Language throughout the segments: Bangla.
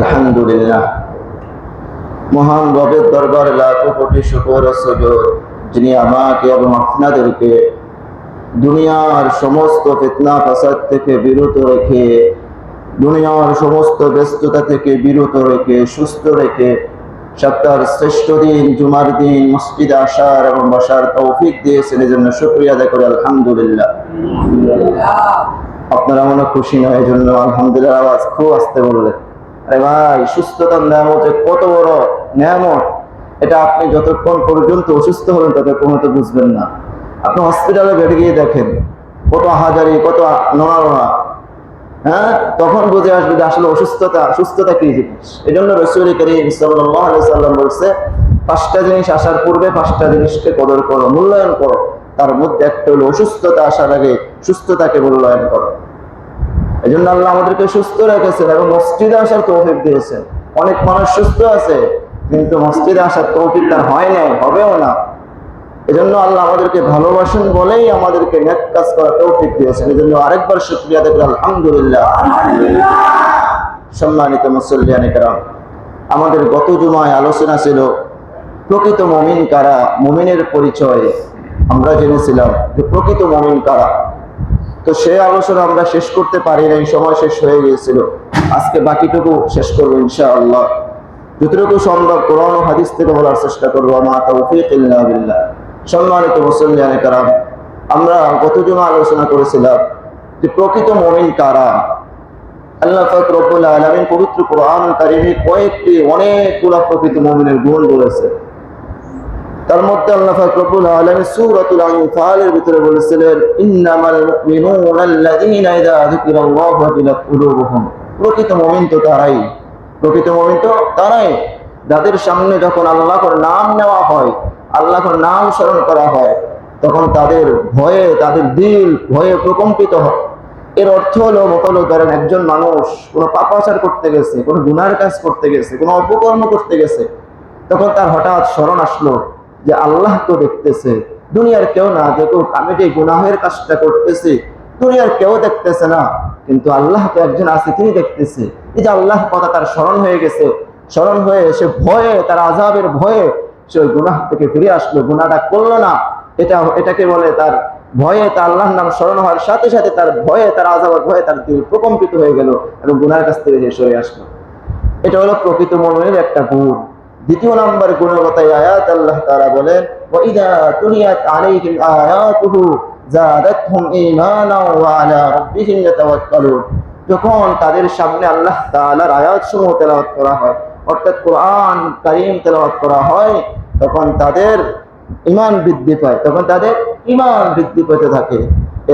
আলহামদুলিল্লাহ, মহান রবের দরবারে লাখো কোটি শুকর ও সুজুদ, যিনি আমাকে এবং আপনাদেরকে দুনিয়ার সমস্ত ফিতনা ফাসাদ থেকে বিরত রেখে, দুনিয়ার সমস্ত ব্যস্ততা থেকে বিরত রেখে, সুস্থ রেখে সপ্তাহের শ্রেষ্ঠ দিন জুমার দিন মসজিদে আসার এবং বসার তৌফিক দিয়েছেন। এই জন্য শুকরিয়া আদায় করি আলহামদুলিল্লাহ। আপনারা মনে খুশি নয়, এই জন্য আলহামদুলিল্লাহ আওয়াজ খুব আসতে বললেন। আরে ভাই, সুস্থতার নিয়ামত যে কত বড় নিয়ামত, এটা আপনি যতক্ষণ পর্যন্ত অসুস্থ হবেন ততক্ষণ হয়তো বুঝবেন না। আপনি হসপিটালে বেড়ে গিয়ে দেখেন কত হাজারি, কত নড়ানোড়া, হ্যাঁ, তখন বুঝে আসবে যে আসলে সুস্থতা কি জিনিস। এই জন্য রাসূল করিম সাল্লাল্লাহু আলাইহি ওয়াসাল্লাম বলেছে, পাঁচটা জিনিস আসার পূর্বে পাঁচটা জিনিসকে কদর করো, মূল্যায়ন করো। তার মধ্যে একটা হলো অসুস্থতা আসার আগে সুস্থতাকে মূল্যায়ন করো। এই জন্য আল্লাহ আমাদেরকে সুস্থ রেখেছেন এবং মসজিদে আসার তৌফিক দিয়েছেন। অনেক মানুষ সুস্থ আছে কিন্তু মসজিদে আসার তৌফিক তার হয় নাই, হবেও না। এজন্য আল্লাহ আমাদেরকে ভালোবাসেন বলেই আমাদেরকে নেক কাজ করার তৌফিক দিয়েছেন। এজন্য আরেকবার শুকরিয়া আদায় করি আলহামদুলিল্লাহ। সম্মানিত মুসল্লিয়ানে কেরাম, আমাদের গত জুমায় আলোচনা ছিল প্রকৃত মুমিন কারা, মুমিনের পরিচয় আমরা জেনেছিলাম যে প্রকৃত মুমিন কারা। তো সেই আলোচনা আমরা শেষ করতে পারি না, এই সময় শেষ হয়ে গিয়েছিল। আজকে বাকিটুকু শেষ করবো ইনশাআল্লাহ। যতটুকু সম্ভব কোরআন ও হাদিস থেকে বলার চেষ্টা করবো। মা তাওফীক ইল্লা বিল্লাহ। সম্মানিত মুসল্লিয়ানে কেরাম, আমরা গত জুমা আলোচনা করেছিলাম যে প্রকৃত মুমিন কারা। আল্লাহ পাক রব্বুল আলামিন পবিত্র কোরআন কারীমে অনেকগুলো প্রকৃত মুমিনের গুণ বলেছে। তার মধ্যে আল্লাহ পাক রব্বুল আলামিন সূরাতুল আনফালের ভিতরে বলেছিলেন, ইন্নামাল মুমিনুনা আল্লাযীনা ইযা যুকিরাল্লাহু ওয়াজিলাত কুলুবুহুম। প্রকৃত মুমিন তো তারাই, প্রকৃত মুমিন তো তারাই যাদের সামনে যখন আল্লাহর নাম নেওয়া হয়, আল্লাহর নাম স্মরণ করা হয়, তখন তাদের ভয়ে, তাদের দিল ভয়ে প্রকম্পিত হয়। এর অর্থ হলো, ধরেন একজন মানুষ কোনো পাপাচার করতে গেছে, কোনো গুনার কাজ করতে গেছে, কোনো অপকর্ম করতে গেছে, তখন তার হঠাৎ স্মরণ আসলো যে আল্লাহ তো দেখতেছে, দুনিয়ার কেউ না দেখুক আমি যে গুনাহের কাজটা করতেছি, দুনিয়ার কেউ দেখতেছে না, কিন্তু আল্লাহ তো একজন আছে, তিনি দেখতেছে। এই যে আল্লাহ কথা তার স্মরণ হয়ে গেছে, স্মরণ হয়ে সে ভয়ে, তার আযাবের ভয়ে সে ওই গুনাহ থেকে ফিরে আসলো, গুনাহটা করলো না। এটাকে বলে তার ভয়ে, তার আল্লাহর নাম স্মরণ হওয়ার সাথে সাথে তার ভয়ে, তার আযাবের ভয়ে তার দিল প্রকম্পিত হয়ে গেল এবং গুনাহের কাছ থেকে যে সরে আসলো। এটা হলো প্রকৃত মুমিনের একটা গুণ। দ্বিতীয় নাম্বার গুণগত আয়াত আল্লাহ তাআলা বলেন, ওয়া ইযা তুলিয়াত আলাইহিম আয়াতুহু যাদাতহুম ঈমানা ওয়া আলা রাব্বিহিম ইয়াতাওয়াক্কালুন। যখন তাদের সামনে আল্লাহ তাআলার আয়াতসমূহ তেলাওয়াত করা হয়, অর্থাৎ কোরআন কারীম তেলাওয়াত করা হয়, তখন তাদের ঈমান বৃদ্ধি পায়, তখন তাদের ঈমান বৃদ্ধি পেতে থাকে।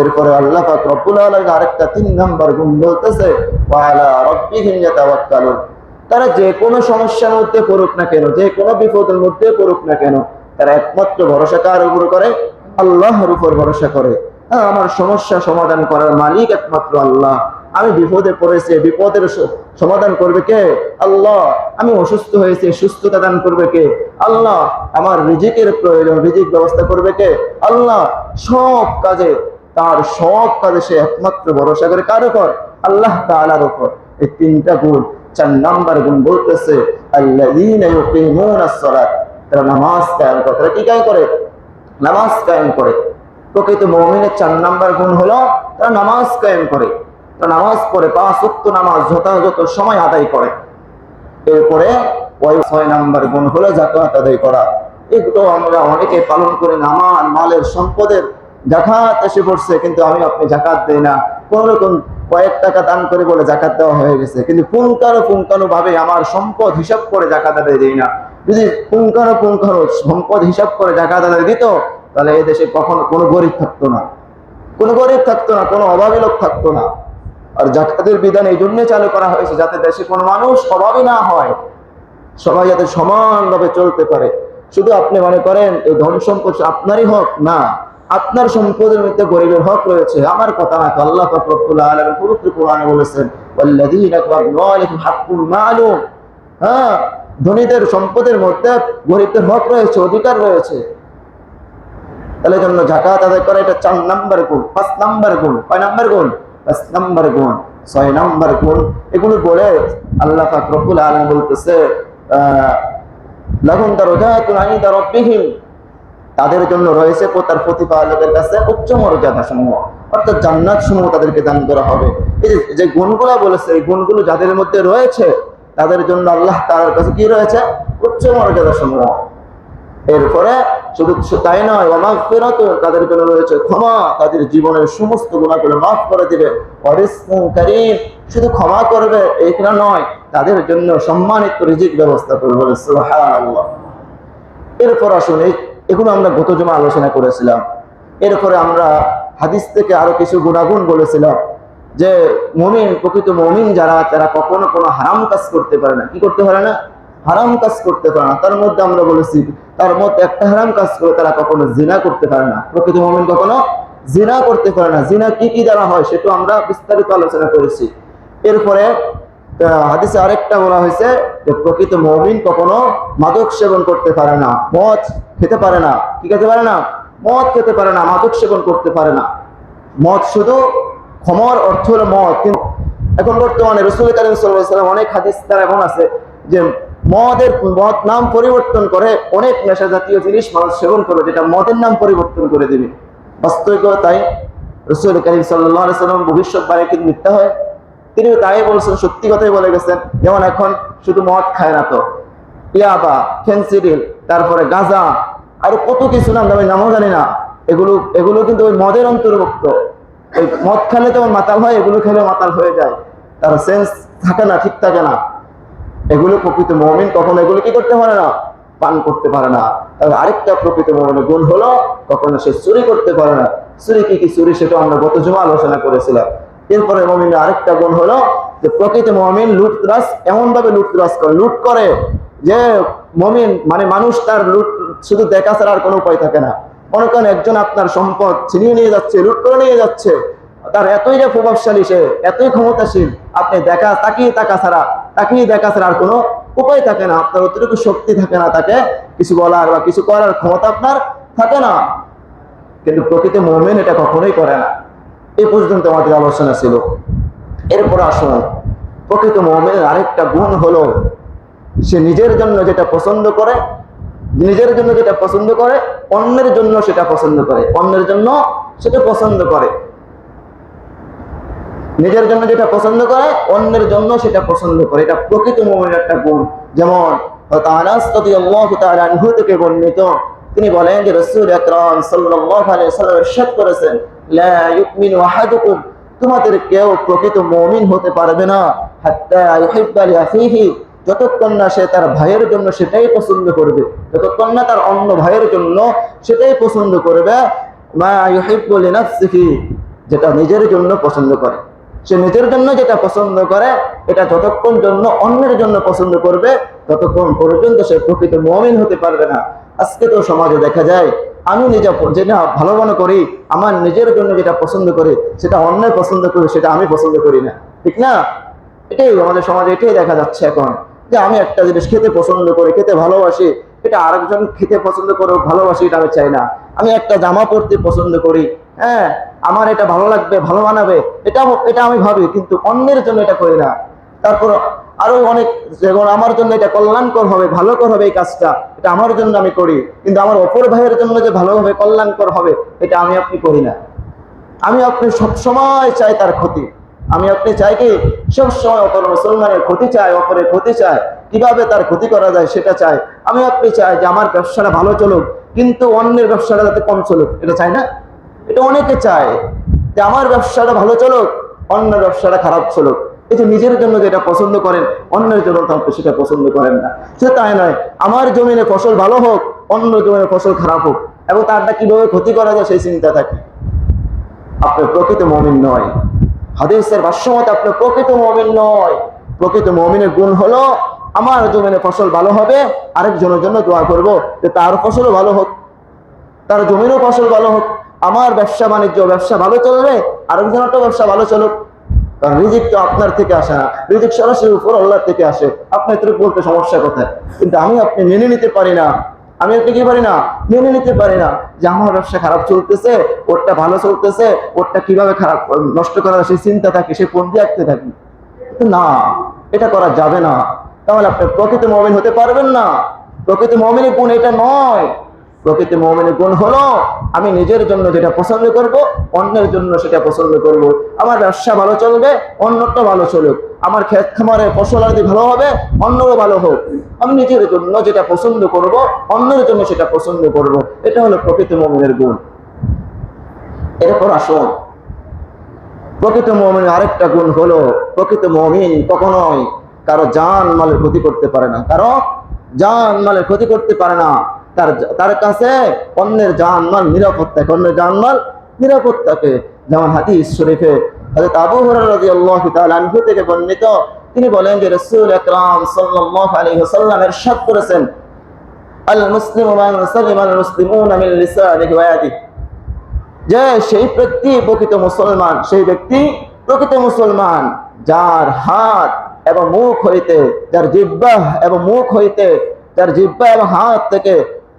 এরপরে আল্লাহ পাক রব্বুল আলামিন আরেকটা 3 নাম্বার গুণ বলতেছে, ওয়া আলা রাব্বিহিম ইয়াতাওয়াক্কালুন। তারা যে কোনো সমস্যার মধ্যে পড়ুক না কেন, যে কোনো বিপদের মধ্যে পড়ুক না কেন, তারা একমাত্র ভরসা কার উপর করে? আল্লাহর উপর ভরসা করে। আমার সমস্যা সমাধান করার মালিক একমাত্র আল্লাহ। আমি বিপদে পড়েছি, বিপদের সমাধান করবে কে? আল্লাহ। আমি অসুস্থ হয়েছি, সুস্থতা দান করবে কে? আল্লাহ। আমার রিজিকের প্রয়োজন, রিজিক ব্যবস্থা করবে কে? আল্লাহ। সব কাজে, তার সব কাজে সে একমাত্র ভরসা করে কার উপর? আল্লাহ তাআলার উপর। এই 3টা গুণ। 4 নাম্বার গুণ বলতেছে, আল্লাযীনা ইউকিমুনাস সালাত। তারা নামাজ কায়েম করে। তারা কি কায়েম করে? নামাজ কায়েম করে। প্রকৃত মুমিনের 4 নাম্বার গুণ হলো তারা নামাজ কায়েম করে। তারা নামাজ পড়ে, 5 ওয়াক্ত নামাজ যথাযথ সময় আদায় করে। এরপরে 6 নাম্বার গুণ হলো যাকাত আদায় করা। এগুলো আমরা অনেকে পালন করি না। আমার মালের সম্পদের যাকাত এসে পড়ছে, কিন্তু আপনি যাকাত দেই না। কোন রকম কয়েক টাকা দান করে বলে যাকাত দেওয়া হয়ে গেছে, কিন্তু পুঙ্খানু ভাবে আমার সম্পদ হিসাব করে যাকাত আদায় দেই না। যদি পুঙ্খানু সম্পদ হিসাব করে যাকাত আদায় দিত, তাহলে এই দেশে কখনো কোনো গরিব থাকতো না, কোনো গরিব থাকতো না, কোনো অভাবী লোক থাকতো না। আর যাকাতের বিধান এই জন্য চালু করা হয়েছে যাতে দেশে কোনো মানুষ অভাবী না হয়, সবাই যাতে সমানভাবে চলতে পারে। শুধু আপনি মনে করেন এই ধন সম্পদ আপনারই হক, না, আপনার সম্পদের মধ্যে গরিবের হক রয়েছে। আমার কথা না, আল্লাহ পাক রব্বুল আলামিন পবিত্র কোরআনে বলেছেন, ওয়াল্লাযীনা কাফারু হাক্কুল মালুম। হ্যাঁ, ধনীদের সম্পদের মধ্যে গরিবদের হক রয়েছে, অধিকার রয়েছে। তাহলে জন্য যাকাত আদায় করা এটা 4 নাম্বার গুণ। 5 নাম্বার গুণ, কয় নাম্বার গুণ? 5 নাম্বার গুণ। 6 নম্বর গুণ। এগুলো বলে আল্লাহ পাক রব্বুল আলামিন বলতেছে লাহুম দারাজাতুন ইনদা রাব্বিহিম, তাদের জন্য রয়েছে তার প্রতিপালকের কাছে উচ্চ মর্যাদা সমূহ, অর্থাৎ জান্নাত সমূহ তাদেরকে দান করা হবে। এই যে গুণগুলো বলেছে, এই গুণগুলো যাদের মধ্যে রয়েছে তাদের জন্য আল্লাহ তাআলার কাছে কি রয়েছে? উচ্চ মর্যাদা সমূহ। এরপরে শুধু তাই নয়, ওয়া মাগফিরাতুন, তাদের জন্য রয়েছে ক্ষমা, তাদের জীবনের সমস্ত গুনাহগুলো মাফ করে দিবে। ওয়া রিজকুন কারীম, শুধু ক্ষমা করবে এইটা নয়, তাদের জন্য সম্মানিত রিজিক ব্যবস্থা করবে। সুবহানাল্লাহ। এরপর আসুন, এগুলো আমরা গত জমা আলোচনা করেছিলাম। এরপরে আমরা হাদিস থেকে আরো কিছু গুণাগুণ বলেছিলাম যে মুমিন, প্রকৃত মুমিন যারা, তারা কখনো কোনো হারাম কাজ করতে পারে না। কি করতে পারে না? হারাম কাজ করতে পারে না। তার মধ্যে আমরা বলেছি, তার মধ্যে একটা হারাম কাজ করে তারা কখনো জিনা করতে পারে না। প্রকৃত মুমিন কখনো জিনা করতে পারে না। জিনা কি কি দ্বারা হয় সেটা আমরা বিস্তারিত আলোচনা করেছি। এরপরে হাদিসে আরেকটা বলা হয়েছে যে প্রকৃত মুমিন কখনো মাদক সেবন করতে পারে না, মদ খেতে পারে না। কি খেতে পারে না? মদ খেতে পারে না, মাদক সেবন করতে পারে না। মদ শুধু ক্ষমার অর্থ হলো মদ, কিন্তু এখন বর্তমানে রাসূল কারীম সাল্লাল্লাহু আলাইহি ওয়াসাল্লাম অনেক হাদিস তার এমন আছে যে মদ নাম পরিবর্তন করে অনেক নেশা জাতীয় জিনিস মানুষ সেবন করে, যেটা মদের নাম পরিবর্তন করে দিবে। বাস্তবিকতা তাই। রাসূল কারীম সাল্লাল্লাহু আলাইহি ওয়াসাল্লাম ভবিষ্যৎবাণী কি মিথ্যা হয়? তিনি তাই বলছেন, সত্যি কথাই বলে গেছেন। যেমন এখন শুধু মদ খায় না তো, ইয়াবা, ফেন্সিডিল, তারপরে গাঁজা, আরো কত কিছু নাম, আমি নামও জানি না। এগুলো কিন্তু ওই মদের অন্তর্ভুক্ত। ওই মদ খেলে তো মাতাল হয়, এগুলো খেলে মাতাল হয়ে যায়, তার সেন্স থাকে না, ঠিক থাকে না। এগুলো প্রকৃত মুমিন কখনো এগুলো কি করতে পারে না? পান করতে পারে না। তবে আরেকটা প্রকৃত মুমিনের গুণ হলো কখনো সে চুরি করতে পারে না। চুরি কি কি চুরি সেটা আমরা গত জমা আলোচনা করেছিলাম। এরপরে মুমিনের আরেকটা গুণ হলো যে প্রকৃত মুমিন লুটতরাজ এমন ভাবে লুটতরাজ করে, লুট করে যে মুমিন মানে মানুষ তার লুট শুধু দেখা ছাড়া আর কোনো উপায় থাকে না। মনে করেন একজন আপনার সম্পদ ছিনিয়ে নিয়ে যাচ্ছে, লুট করে নিয়ে যাচ্ছে, তার এতই যে প্রভাবশালী, সে এতই ক্ষমতাশীল, আপনি তাকিয়ে দেখা ছাড়া আর কোনো উপায় থাকে না। আপনার অতটুকু শক্তি থাকে না তাকে কিছু বলার বা কিছু করার ক্ষমতা আপনার থাকে না। কিন্তু প্রকৃত মুমিন এটা কখনোই করে না। এই পর্যন্ত আমাদের আলোচনা ছিল। এরপর আসুন, প্রকৃত মুমিনের আরেকটা গুণ হলো সে নিজের জন্য যেটা পছন্দ করে, অন্যের জন্য সেটা পছন্দ করে। অন্যের জন্য সেটা পছন্দ করে, নিজের জন্য যেটা পছন্দ করে অন্যের জন্য সেটা পছন্দ করে। এটা প্রকৃত মুমিনের একটা গুণ। যেমন আনাস রাদিয়াল্লাহু তাআলা আনহু থেকে বর্ণিত, তিনি বলেন যে রাসূল আকরাম সাল্লাল্লাহু আলাইহি ওয়াসাল্লাম ইরশাদ করেছেন, লা ইউমিনু আহাদুকুম, তোমাদের কেউ প্রকৃত মুমিন হতে পারবে না হাত্তা ইউহিব্বা লিআখিহি, যতক্ষণ না সে তার ভাইয়ের জন্য সেটাই পছন্দ করবে, যতক্ষণ না তার অন্য ভাইয়ের জন্য সেটাই পছন্দ করবে, মা ইউহিব্বু লিনাফসিহি, যেটা নিজের জন্য পছন্দ করে। সে নিজের জন্য যেটা পছন্দ করে এটা যতক্ষণ জন্য অন্যের জন্য পছন্দ করবে ততক্ষণ পর্যন্ত সে প্রকৃত মুমিন হতে পারবে না। আজকে তো সমাজে দেখা যায় আমি যেটা ভালো মনে করি, আমার নিজের জন্য যেটা পছন্দ করি সেটা অন্যের পছন্দ করি, সেটা আমি পছন্দ করি না, ঠিক না? এটাই আমাদের সমাজে এটাই দেখা যাচ্ছে এখন, যে আমি একটা জিনিস খেতে পছন্দ করি, খেতে ভালোবাসি, এটা আরেকজন খেতে পছন্দ করে ভালোবাসি, এটা আমি চাই না। আমি একটা জামা পরতে পছন্দ করি, হ্যাঁ, আমার এটা ভালো লাগবে, ভালো মানাবে, এটা আমি ভাবি, কিন্তু অন্যের জন্য এটা করি না। তারপর আরো অনেক, যেমন আমার জন্য এটা কল্যাণকর হবে, ভালোকর হবে এই কাজটা, এটা আমার জন্য আমি করি, কিন্তু আমার অপর ভাইয়ের জন্য যে ভালো হবে, কল্যাণকর হবে, এটা আমি আপনি করি না। আমি আপনি সবসময় চাই তার ক্ষতি। আমি আপনি চাই কি সবসময় অপর মুসলমানের ক্ষতি চাই, অপরের ক্ষতি চাই, কিভাবে তার ক্ষতি করা যায় সেটা চাই। আমি আপনি চাই যে আমার ব্যবসাটা ভালো চলুক, কিন্তু অন্যের ব্যবসাটা যাতে কম চলুক, এটা চাই না? এটা অনেকে চায় যে আমার ব্যবসাটা ভালো চলুক, অন্যের ব্যবসাটা খারাপ চলুক। এই যে নিজের জন্য যেটা পছন্দ করেন অন্যের জন্য আপনি সেটা পছন্দ করেন না। সে তাই নয়, আমার জমিনে ফসল ভালো হোক, অন্য জমিনে ফসল খারাপ হোক, এবং তারটা কিভাবে ক্ষতি করা যায় সেই চিন্তা থাকে। আপনি প্রকৃত মুমিন নয়। হাদিসের ভাষ্যমতে আপনি প্রকৃত মুমিন নয়। প্রকৃত মুমিনের গুণ হলো আমার জমিনে ফসল ভালো হবে, আরেকজনের জন্য দোয়া করব যে তার ফসলও ভালো হোক, তার জমিরও ফসল ভালো হোক। আমার ব্যবসা ভালো চলবে, আরেকজনেরও ব্যবসা ভালো চলুক। কারণ রিজিক তো আপনার থেকে আসে না, রিজিক সরাসরি উপর আল্লাহর থেকে আসে। আপনার বলতে সমস্যা কোথায়? কিন্তু আমি আপনি মেনে নিতে পারি না আমি আপনি কি পারি না, মেনে নিতে পারি না যে আমার ব্যবসা খারাপ চলতেছে, ওরটা ভালো চলতেছে, ওরটা কিভাবে খারাপ নষ্ট করার সেই চিন্তা থাকে, সে পন্থী আঁকতে থাকি। না, এটা করা যাবে না। তাহলে আপনি প্রকৃত মুমিন হতে পারবেন না। প্রকৃত মুমিনের গুণ এটা নয়। প্রকৃত মুমিনের গুণ হলো আমি নিজের জন্য যেটা পছন্দ করব, অন্যের জন্য সেটা পছন্দ করব। আমার ব্যবসা ভালো চলবে, অন্যটা ভালো চলুক। আমার ক্ষেত খামারে ফসল আদি ভালো হবে, অন্যরও ভালো হোক। আমি নিজের জন্য যেটা পছন্দ করব, অন্যের জন্য সেটা পছন্দ করব। এটা হলো প্রকৃত মুমিনের গুণ। এরপর আসুন, প্রকৃত মুমিনের আরেকটা গুণ হলো, প্রকৃত মুমিন কখনোই কারো জান মালের ক্ষতি করতে পারে না। কারো জান মালের ক্ষতি করতে পারে না। তার কাছে অন্যের জান মাল নিরাপদ থাকে, অন্যের জান মাল নিরাপদ থাকে। যেমন হাদিস শরীফে হযরত আবু হুরায়রা রাদিয়াল্লাহু তাআলা আনহু থেকে বর্ণিত, তিনি বলেন যে রাসূল আকরাম সাল্লাল্লাহু আলাইহি ওয়াসাল্লাম ইরশাদ করেছেন, আল মুসলিমু মান সালিমা আল মুসলিমুনা মিন লিসানিহি ওয়া ইয়াদিহি, যে সেই ব্যক্তি প্রকৃত মুসলমান, সেই ব্যক্তি প্রকৃত মুসলমান যার হাত এবং মুখ হইতে, যার জিহ্বা এবং মুখ হইতে, যার জিহ্বা এবং হাত থেকে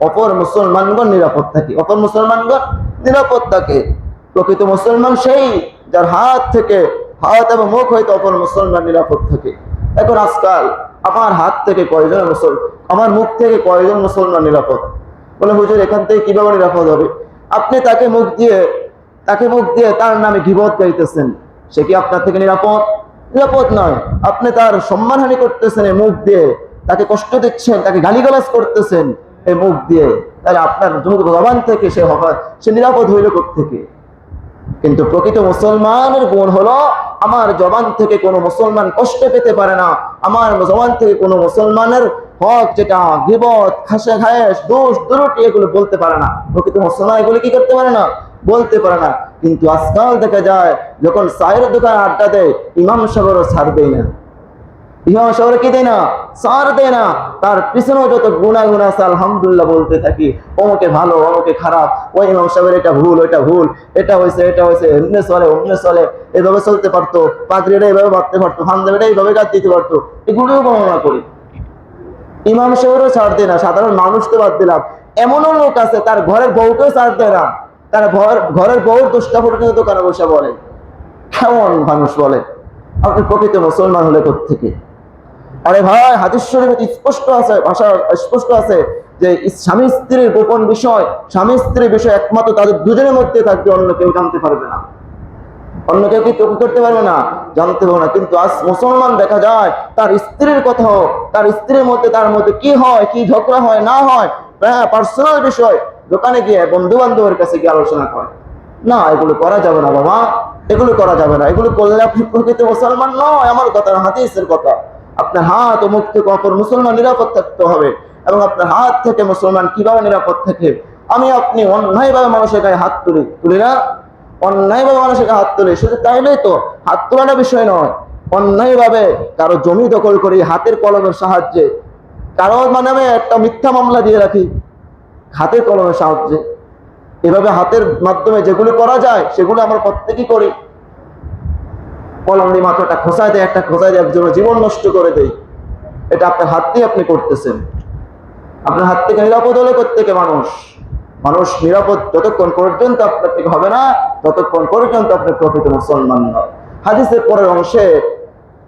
অপর মুসলমানগণ নিরাপদ থাকে, অপর মুসলমানগণ নিরাপদ থাকে। প্রকৃত মুসলমান সেই যার হাত থেকে, হাত এবং মুখ হইতে অপর মুসলমান নিরাপদ থাকে। এখন আজকাল আমার হাত থেকে কয়জন মুসলমান, আমার মুখ থেকে কয়জন মুসলমান নিরাপদ? বলে হুজুর এখান থেকে কিভাবে নিরাপদ হবে? আপনি তাকে মুখ দিয়ে তার নামে গীবত গাইতেছেন, সে কি আপনার থেকে নিরাপদ? নিরাপদ নয়। আপনি তার সম্মানহানি করতেছেন এই মুখ দিয়ে, তাকে কষ্ট দিচ্ছেন, তাকে গালিগালাজ করতেছেন এই মুখ দিয়ে, তাহলে আপনার জবান থেকে সে নিরাপদ হইল কোত্থেকে? কিন্তু প্রকৃত মুসলমানের গুণ হলো আমার জবান থেকে কোনো মুসলমান কষ্ট পেতে পারে না, আমার জবান থেকে কোনো মুসলমানের হক যেটা গীবত, খাসে খায়েশ, দোষ দুরুটি এগুলো বলতে পারে না। প্রকৃত মুসলমান এগুলো কি করতে পারে না? বলতে পারে না। কিন্তু আজকাল দেখা যায় যখন চায়ের দোকানে আড্ডা দেয়, ইমাম সাহেবেরও ছাড় দেয় না। ইমাম সাহেবের কি দেয় না? ছাড় দেয় না। তার পিছনেও যত গুনাহ আছে আলহামদুলিল্লাহ বলতে থাকি, অমুকে ভালো, অমুকে খারাপ, ওই ইমাম সাহেবের এটা ভুল, ওইটা ভুল, এটা হয়েছে, এমনি চলে, অমনি চলে, এভাবে চলতে পারতো, পাদ্রীরা এইভাবে ভাবতে পারতো, হামদাবিরা এইভাবে গাছ দিতে পারতো, এগুলোও বর্ণনা করি। ইমাম সাহেবেরও ছাড় দেয় না, সাধারণ মানুষ তো বাদ দিলাম, এমনও লোক আছে তার ঘরের বউকেও ছাড় দেয় না। তার ঘরের বউ দোষটা পর্যন্ত দোকানে বসে বলে। কেমন মানুষ বলে? আপনি প্রকৃত মুসলমান হলে কোত্থেকে? আরে ভাই, হাদিস শরীফে স্পষ্ট আছে, ভাষা স্পষ্ট আছে যে স্বামী স্ত্রীর গোপন বিষয়, স্বামী স্ত্রীর বিষয় একমাত্র তাদের দুজনের মধ্যে থাকবে, অন্য কেউ জানতে পারবে না, অন্য কেউ কি করতে পারবে না, জানতে পারবে না। কিন্তু আজ মুসলমান দেখা যায় তার স্ত্রীর কথাও, তার স্ত্রীর মধ্যে, তার মধ্যে কি হয়, কি ঝগড়া হয় না হয়, পার্সোনাল বিষয় দোকানে গিয়ে বন্ধু বান্ধবের কাছে গিয়ে আলোচনা করে। না, এগুলো করা যাবে না বাবা, এগুলো করা যাবে না। এগুলো করলে আপনি প্রকৃত মুসলমান নয়। আমার কথা না, হাদিসের কথা। আপনার হাত ও মুখ থেকে অপর মুসলমান নিরাপদ থাকতে হবে। এবং আপনার হাত থেকে মুসলমান কিভাবে নিরাপদ থাকে? আপনি অন্যায়ভাবে মানুষের গায়ে হাত তুলি না, অন্যায়ভাবে মানুষের হাত তুলি, শুধু তাইলেই তো, হাত তোলাটা বিষয় নয়, অন্যায়ভাবে কারো জমি দখল করি হাতের কলমের সাহায্যে, কারো নামে একটা মিথ্যা মামলা দিয়ে রাখি হাতের কলমের সাহায্যে, এভাবে হাতের মাধ্যমে যেগুলো করা যায় সেগুলো আমরা প্রত্যেকেই করি। কলম দিয়ে মাত্র একটা খোঁচায় দেয়, একটা খোঁচায় দিয়ে একজনের জীবন নষ্ট করে দেয়। এটা আপনার হাত দিয়ে আপনি করতেছেন। আপনার হাত থেকে নিরাপদ হলে প্রত্যেকে মানুষ নিরাপদ যতক্ষণ পর্যন্ত আপনার থেকে হবে না, ততক্ষণ পর্যন্ত আপনি প্রকৃত মুসলমান নয়। হাদিসের পরের অংশে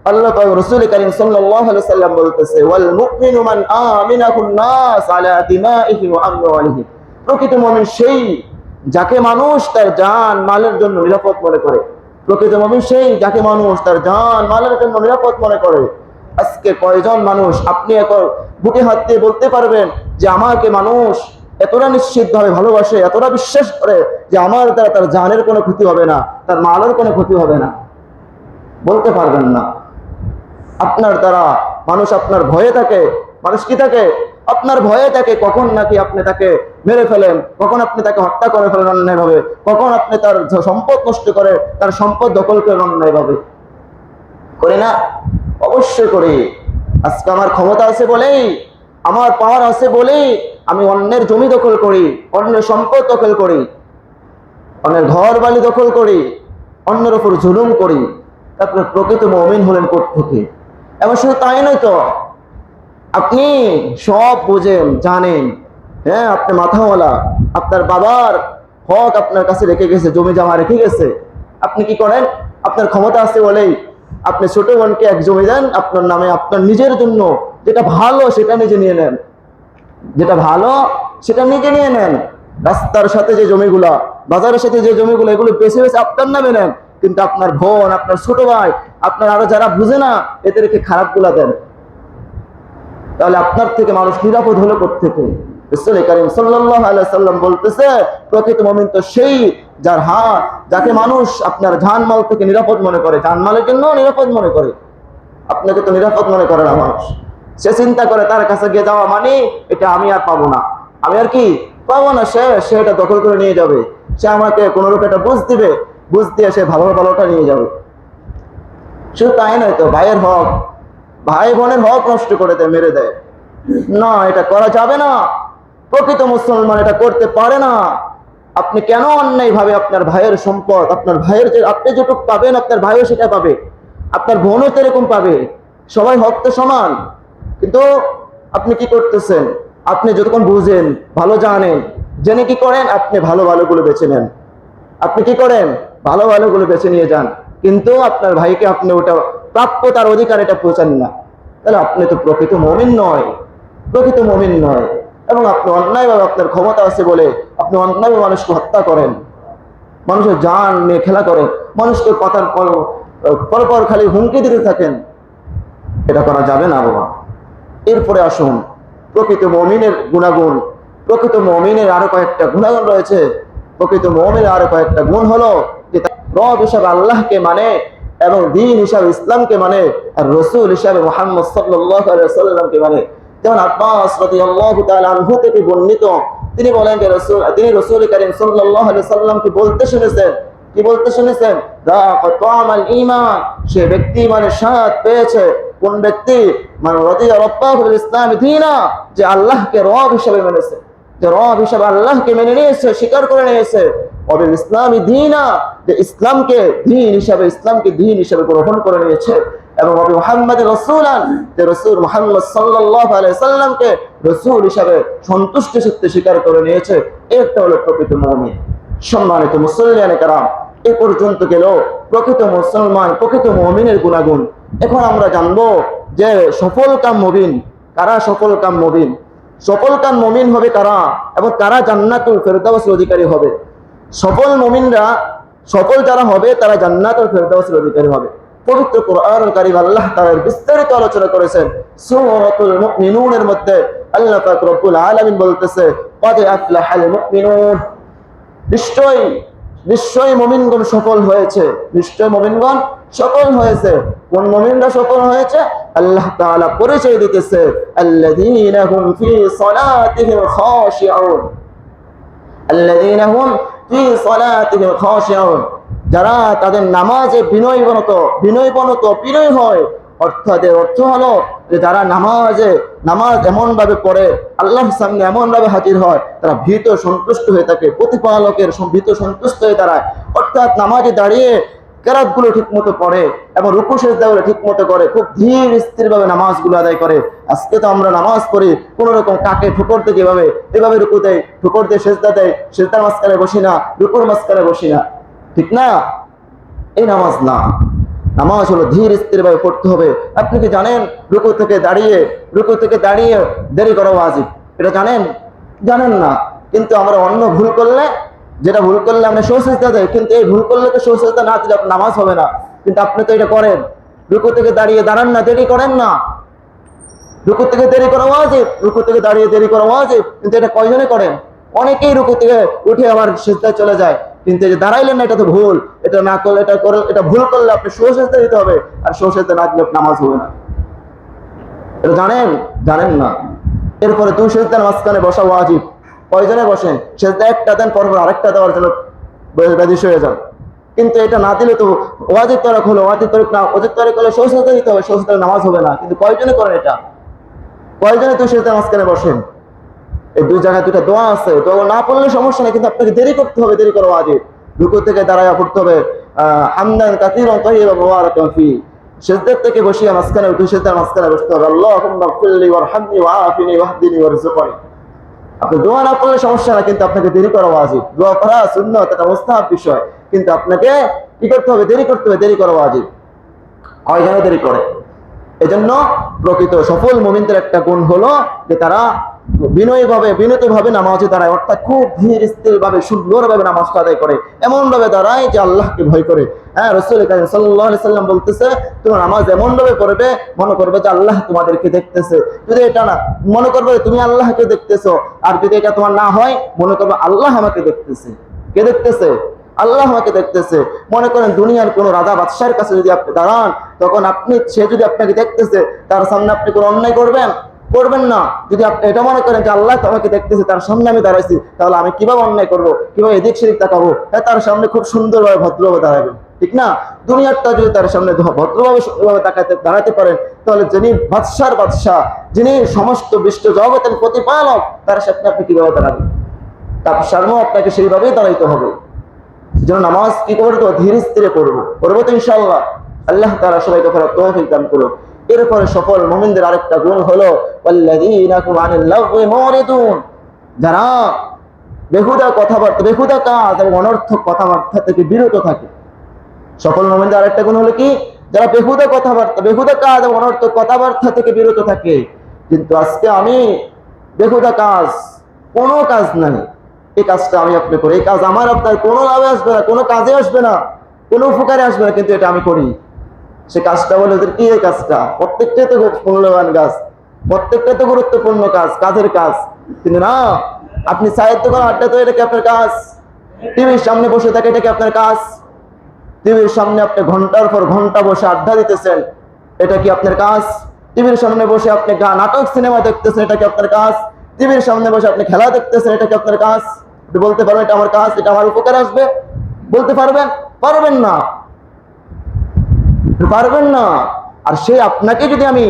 আল্লাহ পাক রাসূল কারীম সাল্লাল্লাহু আলাইহি ওয়াসাল্লাম বলতেছে, ওয়াল মুমিনু মান আমিনাহুন নাস আলা দিমাইহি ওয়া আমওয়ালিহি, প্রকৃত মুমিন সেই যাকে মানুষ তার জান মালের জন্য নিরাপদ মনে করে। প্রকৃত মুমিন সেই যাকে মানুষ তার জান মালের জন্য নিরাপদ মনে করে। আজকে কয়জন মানুষ আপনি এখন বুকে হাত দিয়ে বলতে পারবেন যে আমাকে মানুষ এতটা নিশ্চিতভাবে ভালোবাসে, এতটা বিশ্বাস করে যে আমার দ্বারা তার জানের কোনো ক্ষতি হবে না, তার মালের কোনো ক্ষতি হবে না? বলতে পারবেন না। আপনার দ্বারা মানুষ আপনার ভয়ে থাকে। মানুষ কি থাকে? আপনার ভয়ে থাকে, কখন নাকি আপনি তাকে মেরে ফেলেন, কখন আপনি তাকে হত্যা করে ফেলেন অন্যায়ভাবে, কখন আপনি তার সম্পদ নষ্ট করে, তার সম্পদ দখল করেন অন্যায়ভাবে। করি না? অবশ্যই করি। আজকে আমার ক্ষমতা আছে বলেই, আমার পাওয়ার আছে বলেই আমি অন্যের জমি দখল করি, অন্যের সম্পদ দখল করি, অন্যের ঘর বাড়ি দখল করি, অন্যের উপর জুলুম করি। তারপরে প্রকৃত মুমিন হলেন কোত্থেকে? এবং শুধু তাই নয় তো, আপনি সব বুঝেন, জানেন, হ্যাঁ, আপনি মাথাওয়ালা, আপনার বাবার হক আপনার কাছে রেখে গেছে, জমি জমা রেখে গেছে। আপনি কি করেন? আপনার ক্ষমতা আছে বলেই আপনি ছোট বোনকে এক জমি দেন আপনার নামে, আপনার নিজের জন্য। যেটা ভালো সেটা নিজে নিয়ে নেন, যেটা ভালো সেটা নিজে নিয়ে নেন। রাস্তার সাথে যে জমিগুলা, বাজারের সাথে যে জমিগুলো, এগুলো বেছে বেছে আপনার নামে নেন, কিন্তু আপনার বোন, আপনার ছোট ভাই, আপনার আরো যারা বুঝে না, এদেরকে খারাপগুলা দেন। তাহলে আপনার থেকে মানুষ নিরাপদ হলো কোত্থেকে? রাসূল কারীম সাল্লাল্লাহু আলাইহি সাল্লাম বলতেছে, প্রকৃত মুমিন তো সেই যার যাকে মানুষ আপনার জানমাল থেকে নিরাপদ মনে করে, জানমালের জন্য নিরাপদ মনে করে। আপনাকে তো নিরাপদ মনে করে না মানুষ। সে চিন্তা করে তার কাছে গিয়ে যাওয়া মানে এটা আমি আর পাবো না, আমি আর কি পাবো না, সে এটা দখল করে নিয়ে যাবে, সে আমাকে কোনোরূপে এটা বুঝ দিবে, বুঝ দিয়ে সে ভালোটা নিয়ে যাবে। শুধু তাই নয় তো, ভাইয়ের হক, ভাই বোনের হক নষ্ট করে দেয়, মেরে দেয়। না, এটা করা যাবে না। প্রকৃত মুসলমান এটা করতে পারে না। আপনি কেন অন্যায় ভাবে আপনার ভাইয়ের সম্পদ, আপনার ভাইয়ের যে আপনি যেটুকু পাবেন আপনার ভাইও সেটা পাবে, আপনার বোনও তো এরকম পাবে, সবাই হক তো সমান। কিন্তু আপনি কি করতেছেন? আপনি যতক্ষণ বুঝেন, ভালো জানেন, জেনে কি করেন? আপনি ভালোগুলো বেছে নেন। আপনি কি করেন? ভালোগুলো বেছে নিয়ে যান, কিন্তু আপনার ভাইকে আপনি ওটা প্রাপ্য তার অধিকার এটা পৌঁছান না। তাহলে আপনি তো প্রকৃত মুমিন নয়, প্রকৃত মুমিন নয়। এবং আপনি অন্যায়ভাবে, আপনার ক্ষমতা আছে বলে আপনি অন্যায়ভাবে মানুষকে হত্যা করেন, মানুষের জান নিয়ে খেলা করেন, মানুষকে কথার পর খালি হুমকি দিতে থাকেন। এটা করা যাবে না বাবা। এরপরে আসুন প্রকৃত মুমিনের গুণাগুণ। প্রকৃত মুমিনের আরো কয়েকটা গুণাগুণ রয়েছে। প্রকৃত মুমিনের আরো কয়েকটা গুণ হলো যে রব হিসাবে আল্লাহকে মানে, এবং দ্বীন হিসাবে ইসলামকে মানে, আর রাসূল হিসাবে মুহাম্মদ সাল্লাল্লাহু আলাইহি ওয়াসাল্লামকে মানে। যেমন আব্বাস রাদিয়াল্লাহু তাআলা আনহু থেকে বর্ণিত, তিনি বলেন যে তিনি রাসূল কারীম সাল্লাল্লাহু আলাইহি ওয়াসাল্লামকে বলতে শুনেছেন, কি বলতে শুনেছেন? যাকাত তাআমাল ঈমান, সে ব্যক্তি মানে স্বাদ পেয়েছে। কোন ব্যক্তি? মানে রাদিয়া রাব্বাহু বিল ইসলাম দীনা, যে আল্লাহকে রব হিসেবে মেনেছে, যে রব হিসেবে আল্লাহকে মেনে নিয়েছে, স্বীকার করে নিয়েছে। ওয়াবিল ইসলামি দীনা, যে ইসলামকে দ্বীন হিসেবে, ইসলামকে দ্বীন হিসেবে গ্রহণ করে নিয়েছে। এবং ওয়াবি মুহাম্মাদির রাসূলান, যে রাসূল মুহাম্মদ সাল্লাল্লাহু আলাইহি সাল্লামকে রাসূল হিসেবে সন্তুষ্ট চিত্তে স্বীকার করে নিয়েছে। এটা হলো প্রকৃত মুমিন। সম্মানিত মুসলিয়ানে কেরাম, এ পর্যন্ত গেল প্রকৃত মুসলমান, প্রকৃত মুমিনের গুণাগুণ। এখন আমরা জানবো যে সফলকাম মুমিন কারা? সফলকাম মুমিন, সফলকাম মুমিন হবে কারা, এবং কারা জান্নাতুল ফেরদাউসের অধিকারী হবে? সফল মুমিনরা, সফল যারা হবে তারা জান্নাতুল ফেরদাউসের অধিকারী হবে। পবিত্র কোরআনুল কারীম আল্লাহ তাআলা বিস্তারিত আলোচনা করেছেন সূরাতুল মুমিনুনের মধ্যে। আল্লাহ পাক রব্বুল আলামিন বলতেছে, ক্বাদ আফলাহাল মুমিনুন, নিশ্চয়ই মুমিনগণ সফল হয়েছে, নিশ্চয় মুমিনগণ সফল হয়েছে। কোন মুমিনরা সফল হয়েছে? আল্লাহ তাআলা পরিচয় দিতেছে, আল্লাযীনা হুম ফি সালাতিহিম খাশিউন, আল্লাযীনা হুম ফি সালাতিহিম খাশিউন, যারা তাদের নামাজে বিনয় হয়। অর্থাৎ এর অর্থ হলো যে যারা নামাজ এমন ভাবে পড়ে, আল্লাহর সামনে এমন ভাবে হাজির হয়, তারা ভীত সন্তুষ্ট হয়ে থাকে, প্রতিপালকের ভীত সন্তুষ্ট হয়ে দাঁড়ায়। অর্থাৎ নামাজে দাঁড়িয়ে কেরাতগুলো ঠিক মতো পড়ে এবং রুকু সিজদাগুলো ঠিক মতো করে, খুব ধীর স্থির ভাবে নামাজগুলো আদায় করে। আজকে তো আমরা নামাজ পড়ি কোন রকম কাকে ঠুকর দেয়, এভাবে রুকু দেয়, ঠুকর দিয়ে সেজদা দেয়, সেজদার মাঝখানে বসি না, রুকুর মাঝখানে বসি না, ঠিক না? এই নামাজ না। নামাজ হলো ধীর স্থির ভাবে পড়তে হবে। আপনি কি জানেন রুকু থেকে দাঁড়িয়ে দেরি করা ওয়াজিব? এটা জানেন না। কিন্তু আমরা অন্য ভুল করলে, যেটা ভুল করলে আমরা সহজতা দেয়, কিন্তু এই ভুল করলে তো সহজতা না দিলে নামাজ হবে না। কিন্তু আপনি তো এটা করেন, রুকু থেকে দাঁড়ান না, দেরি করেন না। রুকু থেকে দেরি করা ওয়াজিব, রুকু থেকে দাঁড়িয়ে দেরি করা ওয়াজিব, কিন্তু এটা কয়জনে করেন? অনেকেই রুকু থেকে উঠে আবার সিজদায় চলে যায়, কিন্তু এই যে দাঁড়াইলেন না, এটা তো ভুল। এটা না করলে, এটা ভুল করলে আপনি সহজতা দিতে হবে, আর সহজতা না দিলে নামাজ হবে না। এটা জানেন না। এরপরে দুই সিজদার মাঝখানে বসা ওয়াজিব, কয়জনে বসেন? সিজদা একটা দেন, পরপর আরেকটা দেওয়ার জন্য ব্যাধিস হয়ে যান। কিন্তু এটা না দিলে তো ওয়াজিব তরক হলো, ওয়াজিব তরক না, ওয়াজিব তরক হলে সহজতা দিতে হবে, সহজতা নামাজ হবে না। কিন্তু কয়জনে করেন এটা? কয়জনে দুই সিজদার মাঝখানে বসেন? এই দুই জায়গায় দুটা দোয়া আছে, দোয়া না পড়লে সমস্যা নেই, কিন্তু আপনাকে দেরি করতে হবে, দেরি করা ওয়াজিব। রুকু থেকে দাঁড়ায়া পড়তে হবে হামদান কাসীরান তাইয়্যিবান মুবারাকান ফি, সিজদা থেকে বসিয়া মাঝখানে, দুই সিজদার মাঝখানে বসতে হবে আল্লাহুম্মা গফিরলি ওয়ারহামনি ওয়াআফিনি ওয়াহদিনি ওয়ারযুকনি। আপনি দোয়া না করলে সমস্যা না, কিন্তু আপনাকে দেরি করা ওয়াজিব। দোয়া করা সুন্নাত, এটা মুস্তাহাব বিষয়, কিন্তু আপনাকে কি করতে হবে? দেরি করতে হবে, দেরি করা ওয়াজিব। কয়জন দেরি করে? এজন্য প্রকৃত সফল মুমিনদের একটা গুণ হলো যে তারা বিনীতভাবে নামাজে দাঁড়ায়, অর্থাৎ খুব ধীর স্থির ভাবে সুন্দরভাবে নামাজটা আদায় করে, এমন ভাবে দাঁড়ায় যে আল্লাহকে ভয় করে। হ্যাঁ, রাসূল সাল্লাল্লাহু আলাইহি সাল্লাম বলতেছে, তোমার নামাজ এমন ভাবে পড়বে মনে করবে যে আল্লাহ তোমাদেরকে দেখতেছে। যদি এটা না মনে করবে তুমি আল্লাহকে দেখতেছো, আর যদি এটা তোমার না হয় মনে করবে আল্লাহ আমাকে দেখতেছে। কে দেখতেছে? আল্লাহ আমাকে দেখতেছে। মনে করেন দুনিয়ার কোন রাজা বাদশার কাছে যদি আপনি দাঁড়ান, তখন সে যদি আপনাকে দেখতেছে, তার সামনে আপনি কোনো অন্যায় করবেন না। যদি আপনি এটা মনে করেন যে আল্লাহ আমাকে দেখতেছে, তার সামনে আমি দাঁড়াইছি, তাহলে আমি কিভাবে অন্যায় করবো, কিভাবে এদিক সেদিক তাকাবো? হ্যাঁ, তার সামনে খুব সুন্দরভাবে ভদ্রভাবে দাঁড়াবেন, ঠিক না? দুনিয়ারটা যদি তার সামনে ভদ্রভাবে সুন্দরভাবে দাঁড়াতে পারেন, তাহলে যিনি বাদশাহ, যিনি সমস্ত বিশ্ব জগতের প্রতিপালক, তার সামনে আপনি কিভাবে দাঁড়াবেন? তার সামনেও আপনাকে সেইভাবেই দাঁড়াইতে হবে। যেন নামাজ কি করবো? ধীরে স্থিরে করবো তো ইনশাআল্লাহ। আল্লাহ তাআলা সবাইকে তৌফিক দান করুন। এরপরে সফল মুমিনদের আরেকটা গুণ হলো ওয়াল্লাযীনা হুম আনিল লাগwi মুরিদুন, যারা বেহুদা কাজ এবং অনর্থক কথাবার্তা থেকে বিরত থাকে। সফল মুমিনদের আরেকটা গুণ হলো কি? যারা বেহুদা কাজ এবং অনর্থক কথাবার্তা থেকে বিরত থাকে। কিন্তু আজকে আমি বেহুদা কাজ, কোনো কাজ নাই, এই কাজটা আমি আপনি করি, এই কাজ আমার আপনার কোনো লাভে আসবে না, কোনো কাজে আসবে না, কোনো উপকারে আসবে না, কিন্তু এটা আমি করি। সে কাজটা বলে কি? এই কাজটা প্রত্যেকটাই তো মূল্যবান কাজ, প্রত্যেকটা তো গুরুত্বপূর্ণ কাজের কাজ। কিন্তু না, আপনি চায়ের দোকান আড্ডা, তো এটা কি আপনার কাজ? টিভির সামনে বসে থাকে, এটা কি আপনার কাজ? টিভির সামনে আপনি ঘন্টার পর ঘন্টা বসে আড্ডা দিতেছেন, এটা কি আপনার কাজ? টিভির সামনে বসে আপনি নাটক সিনেমা দেখতেছেন, এটা কি আপনার কাজ? টিভির সামনে বসে আপনি খেলা দেখতেছেন, এটা কি আপনার কাজ? বলতে পারবেন এটা আমার কাজ, এটা আমার উপকার আসবে? বলতে পারবেন? পারবেন না। আর সে আপনাকে যদি আমি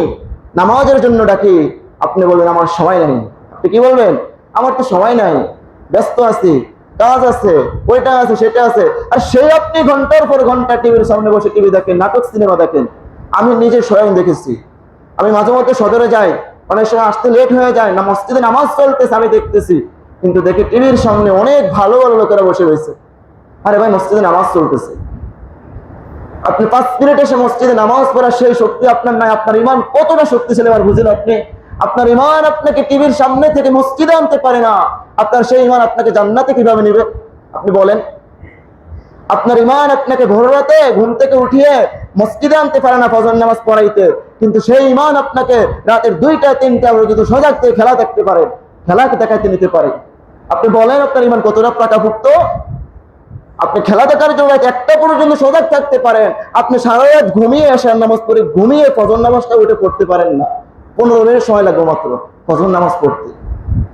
নামাজের জন্য ডাকি, আপনি বলবেন আমার সময় নাই। আপনি কি বলবেন? আমার তো সময় নাই, ব্যস্ত আছি, কাজ আছে, ওইটা আছে, সেটা আছে। আর সেই আপনি ঘন্টার পর ঘন্টা টিভির সামনে বসে টিভি দেখেন, নাটক সিনেমা দেখেন। আমি নিজে স্বয়ং দেখেছি। আমি মাঝে মধ্যে সদরে যাই, অনেক সময় আসতে লেট হয়ে যায় না, মসজিদে নামাজ চলতেছে, আমি দেখতেছি, কিন্তু দেখি টিভির সামনে অনেক ভালো ভালো লোকেরা বসে রয়েছে। আরে ভাই, মসজিদে নামাজ চলতেছে, আপনি 5 মিনিট এসে মসজিদে নামাজ পড়ার সেই শক্তি আপনার নাই। আপনার ইমান কতটা শক্তিশালী এবার বুঝেন আপনি? আপনার ইমান আপনাকে টিভির সামনে থেকে মসজিদে আনতে পারে না, আপনার সেই ইমান আপনাকে জান্নাতে কিভাবে নিবে? আপনি বলেন। আপনার ইমান আপনাকে ভোর রাতে ঘুম থেকে উঠিয়ে মসজিদে আনতে পারে না ফজর নামাজ পড়াইতে, কিন্তু সেই ইমান আপনাকে রাতের 2টা 3টা পর্যন্ত সজাগ থেকে খেলা দেখতে পারে, খেলাকে দেখাইতে নিতে পারে। আপনি বলেন আপনার ইমান কতটা পাকাপুক্ত? আপনি খেলা দেখার জন্য 1টা পর্যন্ত সজাগ থাকতে পারেন, আপনি সারা রাত ঘুমিয়ে এশার নামাজ পড়ে ঘুমিয়ে ফজর নামাজটা উঠে পড়তে পারেন না। 15 মিনিট সময় লাগবে মাত্র ফজর নামাজ পড়তে,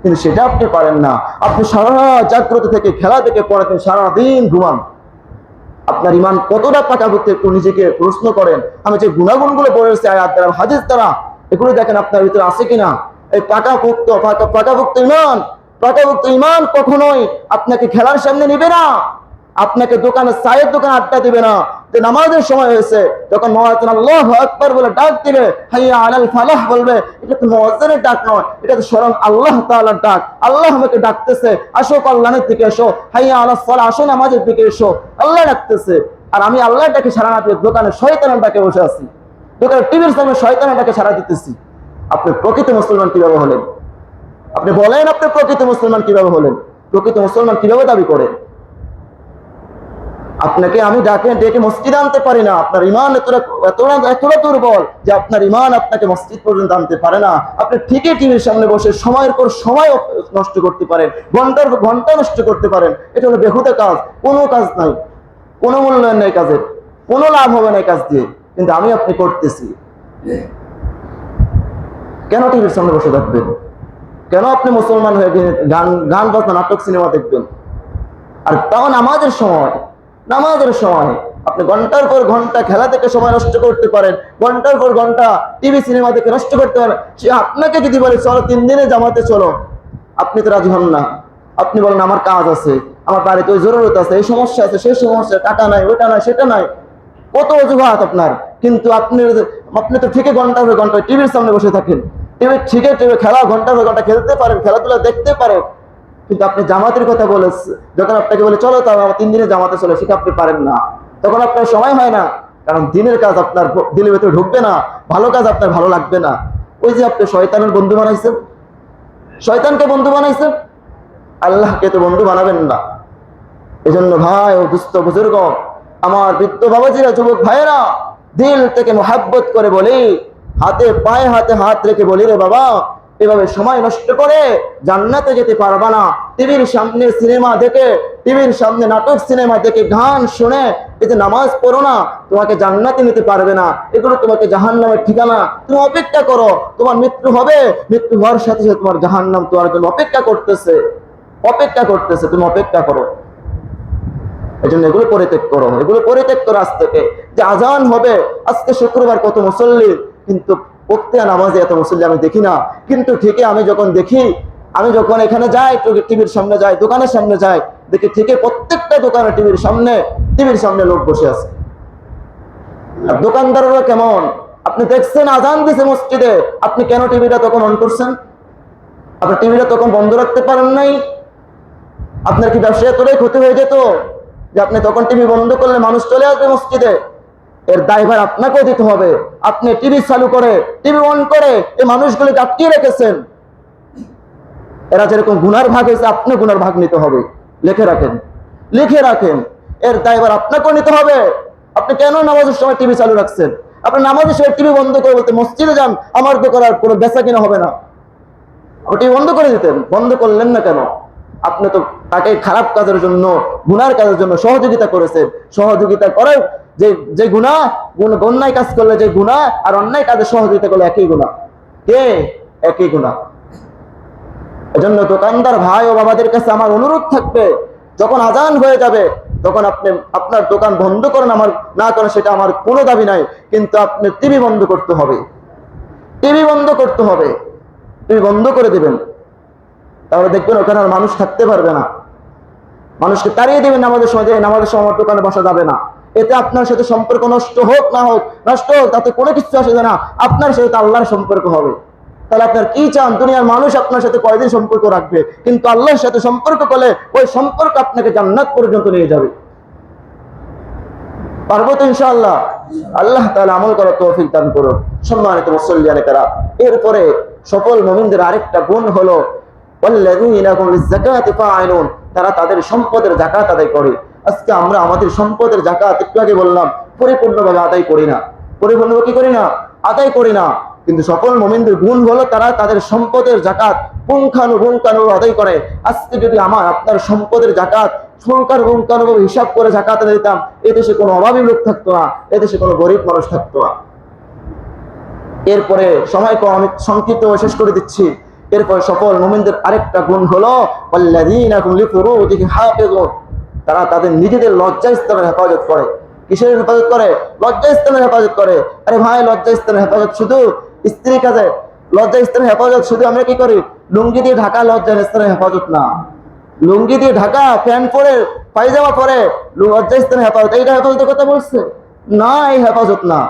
কিন্তু সেটা আপনি পারেন না। আপনি সারা রাত জাগ্রত থেকে খেলা দেখে পড়াতেন, সারাদিন ঘুমান। আপনার ইমান কতটা পাকাপুক্ত একটু নিজেকে প্রশ্ন করেন। আমি যে গুণাগুণগুলো পড়েছি আয়াত দ্বারা, হাদিস দ্বারা, এগুলো দেখেন আপনার ভিতরে আছে কিনা। এই পাকাপুক্ত ইমান কখনোই আপনাকে খেলার সামনে নিবে না, আপনাকে চায়ের দোকানে আড্ডা দিবে না। যে নামাজের সময় হয়েছে, যখন মুয়াজ্জিন আল্লাহু আকবার বলে ডাক দিবে, হাইয়া আলাল ফালাহ বলবে, এটা তো মুয়াজ্জিনের ডাক নয়, এটা তো স্বয়ং আল্লাহ তাআলার ডাক। আল্লাহ আমাকে ডাকতেছে, আসো কল্যাণের দিকে এসো, হাইয়া আলাস সালাহ, আসো নামাজের দিকে এসো। আল্লাহ ডাকতেছে, আর আমি আল্লাহর ডাকে সাড়া না দিয়ে দোকানে শয়তানের ডাকে বসে আছি, দোকানে টিভির সামনে শয়তানের ডাকে সাড়া দিতেছি। আপনি প্রকৃত মুসলমান কিভাবে হলেন? আপনি বলেন, আপনি প্রকৃত মুসলমান কিভাবে হলেন? প্রকৃত মুসলমান কিভাবে দাবি করেন? আপনাকে আমি ডেকে মসজিদে আনতে পারি না, আপনার ইমান এতটা দুর্বল যে আপনার ইমান আপনাকে মসজিদ পর্যন্ত আনতে পারে না। আপনি ঠিকই টিভির সামনে বসে সময়ের পর সময় নষ্ট করতে পারেন, ঘন্টার পর ঘন্টা নষ্ট করতে পারেন। এটা হলো বেহুদা কাজ, কোনো কাজ নাই, কোনো মূল্যায়ন নেই কাজের, কোনো লাভ হবে না এই কাজ দিয়ে, কিন্তু আমি আপনি করতেছি। কেন টিভির সামনে বসে থাকবেন? কেন আপনি মুসলমান হয়ে গান বাজনা নাটক সিনেমা দেখবেন? আর তাও নামাজের সময় আপনি ঘন্টার পর ঘন্টা খেলা থেকে সময় নষ্ট করতে পারেন, ঘন্টার পর ঘন্টা টিভি সিনেমা দেখে নষ্ট করতে পারেন। সে আপনাকে যদি বলে চলো 3 দিনে জামাতে চলো, আপনি তো রাজি হন না। আপনি বলেন আমার কাজ আছে, আমার বাড়িতে ওই জরুরত আছে, এই সমস্যা আছে, সেই সমস্যা, টাকা নাই, ওইটা নাই, সেটা নাই, কত অজুহাত আপনার। কিন্তু আপনি তো ঠিকই ঘন্টার পর ঘন্টা টিভির সামনে বসে থাকেন, টিভি ঠিকই টিভি খেলা ঘন্টা ঘন্টা খেলতে পারেন, খেলাধুলা দেখতে পারেন, কিন্তু আপনি জামাতের কথা বলেছে, যখন আপনাকে বলে চলো তাও 3 দিনে জামাতে চলে, সেটা আপনি পারেন না, তখন আপনার সময় হয় না, কারণ দিনের কাজ আপনার দিলের ভেতরে ঢুকবে না, ভালো কাজ আপনার ভালো লাগবে না। ওই যে আপনি শয়তানের বন্ধু বানাইছেন, শয়তানকে বন্ধু বানাইছেন, আল্লাহকে তো বন্ধু বানাবেন না। এজন্য ভাই ও দুস্থ বুজুর্গ, আমার বৃদ্ধ বাবাজিরা, যুবক ভাইয়েরা, দিল থেকে মোহাব্বত করে বলি, হাতে পায়ে হাতে হাত রেখে বলি, রে বাবা, এভাবে সময় নষ্ট করে জান্নাতে যেতে পারবা না। টিভির সামনে সিনেমা দেখে, টিভির সামনে নাটক সিনেমা দেখে, গান শুনে এই যে নামাজ পড়ো না, তোমাকে জান্নাতে নিতে পারবে না, এগুলো তোমাকে জাহান্নামের ঠিকানা। তুমি অপেক্ষা করো, তোমার মৃত্যু হবে, মৃত্যু হওয়ার সাথে সাথে তোমার জাহান্নাম তোমার জন্য অপেক্ষা করতেছে, অপেক্ষা করতেছে, তুমি অপেক্ষা করো। এই জন্য এগুলো পরিত্যাগ করো, এগুলো পরিত্যাগ করো আজ থেকে। যে আজান হবে, আজকে শুক্রবার, কত মুসল্লি, কিন্তু প্রত্যেক নামাজে এত মুসল্লি আমি দেখি না, কিন্তু ঠিকই আমি যখন দেখি, আমি যখন এখানে যাই, টিভির সামনে যাই, দোকানের সামনে যাই, দেখি ঠিকই প্রত্যেকটা দোকানে টিভির সামনে লোক বসে আছে। আর দোকানদাররা কেমন, আপনি দেখছেন আজান দিছে মসজিদে, আপনি কেন টিভিটা তখন অন করছেন? আপনি টিভিটা তখন বন্ধ রাখতে পারেন নাই? আপনার কি ব্যবসায় এতটাই ক্ষতি হয়ে যেত যে আপনি তখন টিভি বন্ধ করলে মানুষ চলে আসবে মসজিদে? এর দায়ভার আপনাকেও দিতে হবে। আপনি টিভি চালু করে, টিভি অন করে এই মানুষগুলিকে আটকিয়ে রেখেছেন, এরা যেরকম গুনার ভাগ হয়েছে, আপনি গুনার ভাগ নিতে হবে। লিখে রাখেন, লিখে রাখেন, এর দায়ভার আপনাকেও নিতে হবে। আপনি কেন নামাজের সময় টিভি চালু রাখছেন? আপনি নামাজের সময় টিভি বন্ধ করে বলতে, মসজিদে যান, আমার তো করার কোনো বেচা কিনা হবে না, আপনি টিভি বন্ধ করে দিতেন। বন্ধ করলেন না কেন? আপনি তো তাকে খারাপ কাজের জন্য, গুনার কাজের জন্য সহযোগিতা করেছেন। সহযোগিতা করার যে গুনাহ, অন্যায় কাজ করলে যে গুনাহ, আর অন্যায় কাজে সহযোগিতা করলে একই গুনাহ, কে একই গুনাহ। এজন্য দোকানদার ভাই ও বাবাদের কাছে আমার অনুরোধ থাকবে, যখন আজান হয়ে যাবে তখন আপনি আপনার দোকান বন্ধ করেন, আমার না করেন সেটা আমার কোনো দাবি নাই, কিন্তু আপনি টিভি বন্ধ করতে হবে, টিভি বন্ধ করতে হবে, টিভি বন্ধ করে দিবেন। তাহলে দেখবেন ওখানে আর মানুষ থাকতে পারবে না, মানুষকে তাড়িয়ে দিবেন নামাজের সময়, নামাজের সময় আমার দোকানে বসা যাবে না। এতে আপনার সাথে সম্পর্ক নষ্ট হোক না হোক, নষ্ট হোক, তাতে কোনো কিছু আসে না, আপনার সাথে আল্লাহর সম্পর্ক হবে। তাহলে আপনার কি চান? দুনিয়ার মানুষ আপনার সাথে কয়দিন সম্পর্ক রাখবে, কিন্তু আল্লাহর সাথে সম্পর্ক করলে ওই সম্পর্ক আপনাকে জান্নাত পর্যন্ত নিয়ে যাবে। পারবো তো ইনশাআল্লাহ? আল্লাহ তাআলা আমল করার তৌফিক দান করুন। সম্মানিত মুসল্লিয়ানে কেরাম, এরপরে সফল মুমিনদের আরেকটা গুণ হলো ওয়াল্লাযীনা হুম লিয-যাকাতি ফাআইলুন, তারা তাদের সম্পদের যাকাত আদায় করে। আজকে আমরা আমাদের সম্পদের যাকাত, একটু আগে বললাম, পরিপূর্ণভাবে আদায় করি না, পরিপূর্ণভাবে কি করি না? আদায় করি না। কিন্তু সফল মুমিনদের গুণ হলো তারা তাদের সম্পদের যাকাত পুঙ্খানুপুঙ্খানুভাবে আদায় করে। আজকে যদি আমার আপনার সম্পদের যাকাত পুঙ্খানুপুঙ্খানুভাবে হিসাব করে যাকাত আদায় দিতাম, এদেশে কোনো অভাবী লোক থাকতো না, এদেশে কোনো গরিব মানুষ থাকতো না। এরপরে সময় কম, আমি সংক্ষিপ্ত শেষ করে দিচ্ছি। এরপর সফল মুমিনদের আরেকটা গুণ হলো ওয়াল্লাযীনা হুম লিফুরুজিহিম হাফিজুন, তারা তাদের নিজেদের লজ্জাস্থানের হেফাজত করে। কিসের হেফাজত করে? লজ্জাস্থানের হেফাজত করে। আরে ভাই, লজ্জাস্থানের হেফাজত শুধু স্ত্রীর কাছে, লজ্জাস্থানের হেফাজত শুধু আমরা কি করি? লুঙ্গি দিয়ে ঢাকা লজ্জাস্থানের হেফাজত না। লুঙ্গি দিয়ে ঢাকা, প্যান্ট পরে, পায়জামা পরে লজ্জাস্থানের হেফাজত, এইটা হেফাজতের কথা বলছে না, এই হেফাজত না।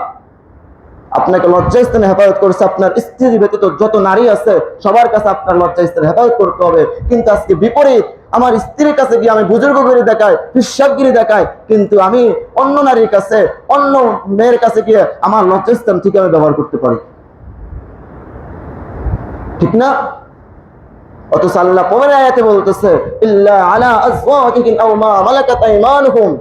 আপনাকে লজ্জাস্থানে হেফাজত করছে আপনার স্ত্রী ব্যতীত যত নারী আছে সবার কাছে আপনার লজ্জাস্থানে হেফাজত করতে হবে। কিন্তু আজকে বিপরীত, আমার স্ত্রীর কাছে গিয়ে আমি বুজুর্গগিরি দেখাই, পিশাবগিরি দেখাই, কিন্তু আমি অন্য নারীর কাছে, অন্য মেয়ের কাছে গিয়ে আমার লজ্জাস্থান ঠিক আমি ব্যবহার করতে পারি, ঠিক না? অথচ আল্লাহ পরের আয়াতে বলতেছে ইল্লা আলা আজওয়াজিহিম আও মা মালাকাত আইমানুহুম,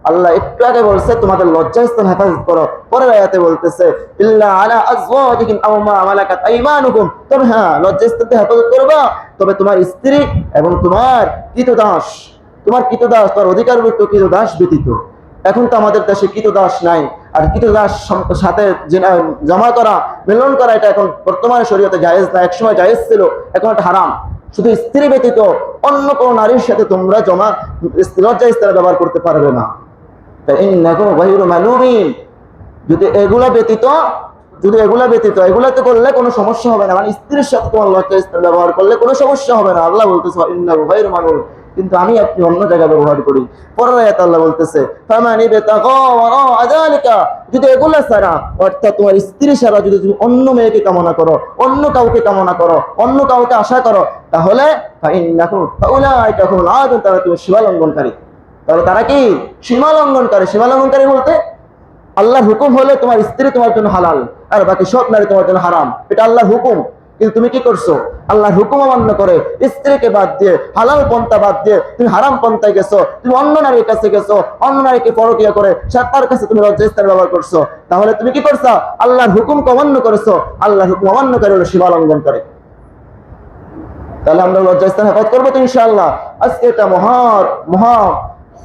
আল্লাহ একটু আগে বলছে তোমাদের লজ্জাস্থান হেফাজত করো, পরের আয়াতে বলতেছে ইল্লা আলা আজওয়াজিহিম আও মা মালাকাত আইমানুকুম, তবে হ্যাঁ লজ্জাস্থানকে হেফাজত করবা, তবে তোমার স্ত্রী এবং তোমার কৃতদাস, তোমার কৃতদাস, তোমার অধিকারভুক্ত কৃতদাস ব্যতীত। এখন তো আমাদের দেশে কৃতদাস নাই, আর কৃতদাস সাথে জমা করা, মিলন করা, এটা এখন বর্তমানে শরীয়তে জায়েজ না, একসময় জায়েজ ছিল, এখন এটা হারাম। শুধু স্ত্রী ব্যতীত অন্য কোনো নারীর সাথে তোমরা লজ্জাস্থান ব্যবহার করতে পারবে না। যদি এগুলা ব্যতীত, এগুলাতে করলে কোনো সমস্যা হবে না, মানে স্ত্রীর সাথে তোমার লজ্জাস্থান ব্যবহার করলে কোনো সমস্যা হবে না। আল্লাহ বলতেছে ইন্নাহু গায়রু মালুম, কিন্তু আমি আপনি অন্য জায়গায় ব্যবহার করি। পরের আয়াতে আল্লাহ বলতেছে ফামান ইবতাগা ওয়ারা যালিকা, যদি এগুলা ছাড়া অর্থাৎ তোমার স্ত্রী ছাড়া যদি তুমি অন্য মেয়েকে কামনা করো, অন্য কাউকে কামনা করো, অন্য কাউকে আশা করো, তাহলে ফাইন্নাকুম ফাউলাইকা হুমুল আদুন, তারা তুমি সীমা লঙ্ঘনকারী। তাহলে তারা কি সীমা লঙ্ঘনকারী? সীমা লঙ্ঘনকারী বলতে আল্লাহর হুকুম হলে তোমার স্ত্রী তোমার জন্য হালাল আর বাকি সব নারী তোমার জন্য হারাম, এটা আল্লাহর হুকুম। কিন্তু তুমি কি করছো? আল্লাহর হুকুম অমান্য করে স্ত্রীকে বাদ দিয়ে, হালাল পন্থা বাদ দিয়ে তুমি হারাম পন্থায় গেছো, তুমি অন্য নারীর কাছে গেছো, অন্য নারীকে পরকিয়া করে তার কাছে তুমি লজ্জাস্থান ব্যবহার করছো। তাহলে তুমি কি করছো? আল্লাহর হুকুমকে অমান্য করেছো। আল্লাহর হুকুম অমান্য করে হলো সীমা লঙ্ঘন করে। তাহলে আমরা লজ্জাস্থান হেফাজত করবো তো ইনশাআল্লাহ। আজকে এটা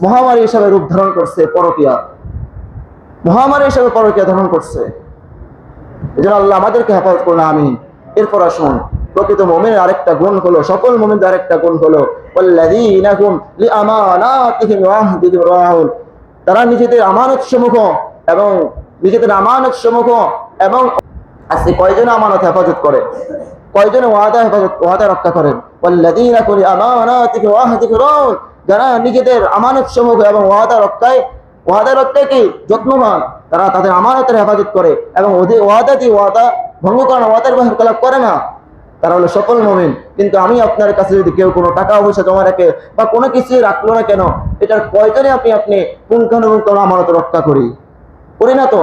মহামারী হিসাবে রূপ ধারণ করছে পরকিয়া, মহামারী হিসাবে পরকিয়া ধারণ করছে। এই জন্য আল্লাহ আমাদেরকে হেফাজত করুন, আমিন। এরপর আসুন, প্রকৃত মুমিনের আরেকটা গুণ হলো, সকল মুমিনদের আরেকটা গুণ হলো ওয়াল্লাযীনা হুম লিআমানাতিহিম ওয়া আহদিহিম রাউন, তারা নিজেদের আমানত সমূহ এবং আজকে কয়জন আমানত হেফাজত করে, কয়জন ওয়াদা রক্ষা করেন? ওয়াল্লাযীনা হুম লিআমানাতিহিম ওয়া আহদিহিম রাউন, যারা নিজেদের আমানত সমূহ এবং ওয়াদা রক্ষায় কি যত্নবান, তারা তাদের আমানতের হেফাজত করে এবং ওয়াদা ভঙ্গ করে না, ওয়াদার খেলাপ করে না, তারা হলো সফল মুমিন। কিন্তু আমি আপনার কাছে যদি কেউ কোনো টাকা পয়সা জমা রাখে বা কোনো কিছু রাখলো না কেন, এটার কয়জনে আপনি পুঙ্খানুপুঙ্খ আমানত রক্ষা করি না তো?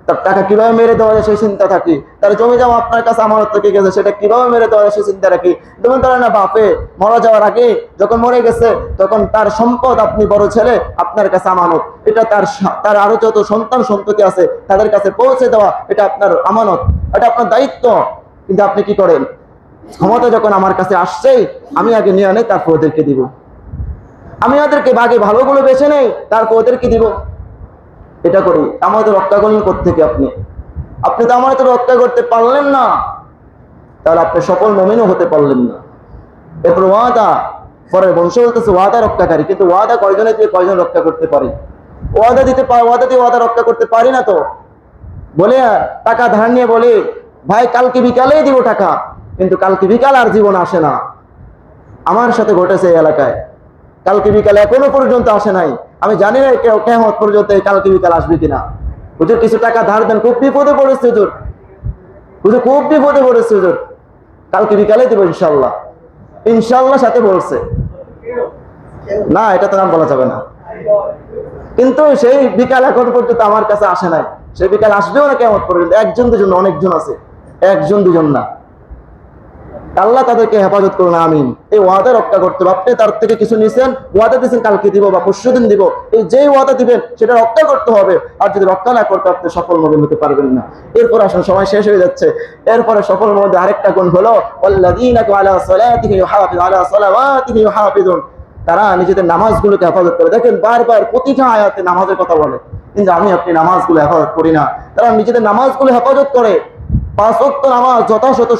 তার টাকা কিভাবে মেরে দেওয়া যায় সেই চিন্তা থাকি, তার জমি জমা আপনার কাছে আমানত থেকে গেছে সেটা কিভাবে মেরে দেওয়া যায় সেই চিন্তা রাখি। যেমন ধরেন না, বাপে মারা যাওয়ার আগে যখন মরে গেছে তখন তার সম্পদ আপনি বড় ছেলে আপনার কাছে আমানত, এটা তার আরো যত সন্তান সন্ততি আছে তাদের কাছে পৌঁছে দেওয়া, এটা আপনার আমানত, এটা আপনার দায়িত্ব। কিন্তু আপনি কি করেন? ক্ষমতা যখন আমার কাছে আসছেই আমি আগে নিয়ে আনে, তারপর ওদেরকে দিব। আমি ওদেরকে বাগে ভালোগুলো বেছে নেই, তারপর ওদেরকে দিব। এটা করি। আমাদের রক্ষা করলেন কোত্থেকে? আপনি তো আমাদের রক্ষা করতে পারলেন না, তাহলে আপনি সফল মুমিনও হতে পারলেন না। এরপর ওয়াদা, পরে বংশ বলতেছে ওয়াদা রক্ষাকারী, কিন্তু ওয়াদা কয়জনে দিয়ে কয়জন রক্ষা করতে পারে? ওয়াদা দিয়ে ওয়াদা রক্ষা করতে পারি না তো। বলে টাকা ধার নিয়ে বলে ভাই কালকে বিকালেই দিব টাকা, কিন্তু কালকে বিকাল আর জীবন আসে না। আমার সাথে ঘটেছে এই এলাকায়, কালকে বিকালে এখনো পর্যন্ত আসে নাই। আমি জানি না কিয়ামত পর্যন্ত কালকে বিকাল আসবে কিনা। হুজুর কিছু টাকা ধার দেন, খুব বিপদে পড়েছে হুজুর, খুব বিপদে পড়েছে হুজুর, কালকে বিকালে দেবো ইনশাল্লাহ সাথে বলছে না, এটা তো নাম বলা যাবে না। কিন্তু সেই বিকাল এখন পর্যন্ত আমার কাছে আসে নাই। সেই বিকাল আসবেও না কিয়ামত পর্যন্ত। একজন দুজন, অনেকজন আছে, একজন দুজন না। আল্লাহ তাদেরকে হেফাজত করুন, আমিন। এই ওয়াদা রক্ষা করতে হবে। আপনি তার থেকে কিছু নিছেন, ওয়াদা দিচ্ছেন কালকে দিব বা পরশুদিন দিব, এই যেই ওয়াদা দিবেন সেটা রক্ষা করতে হবে। আর যদি রক্ষা না করতে আপনি সফল মুমিন হতে পারবেন না। এরপর আসুন, সময় শেষ হয়ে যাচ্ছে। এরপরে সফল মুমিনদের আরেকটা গুণ হলো ওয়াল্লাযীনা আলা সালাতিহিম ইউহাফিজুন আলা সালাওয়াতিহিম ইউহাফিজুন, তারা নিজেদের নামাজগুলোকে হেফাজত করে। দেখেন বারবার প্রতিটা আয়াতে নামাজের কথা বলে, কিন্তু আপনি নামাজগুলো হেফাজত করি না। তারা নিজেদের নামাজগুলো হেফাজত করে, 5 ওয়াক্ত নামাজ যথাযথ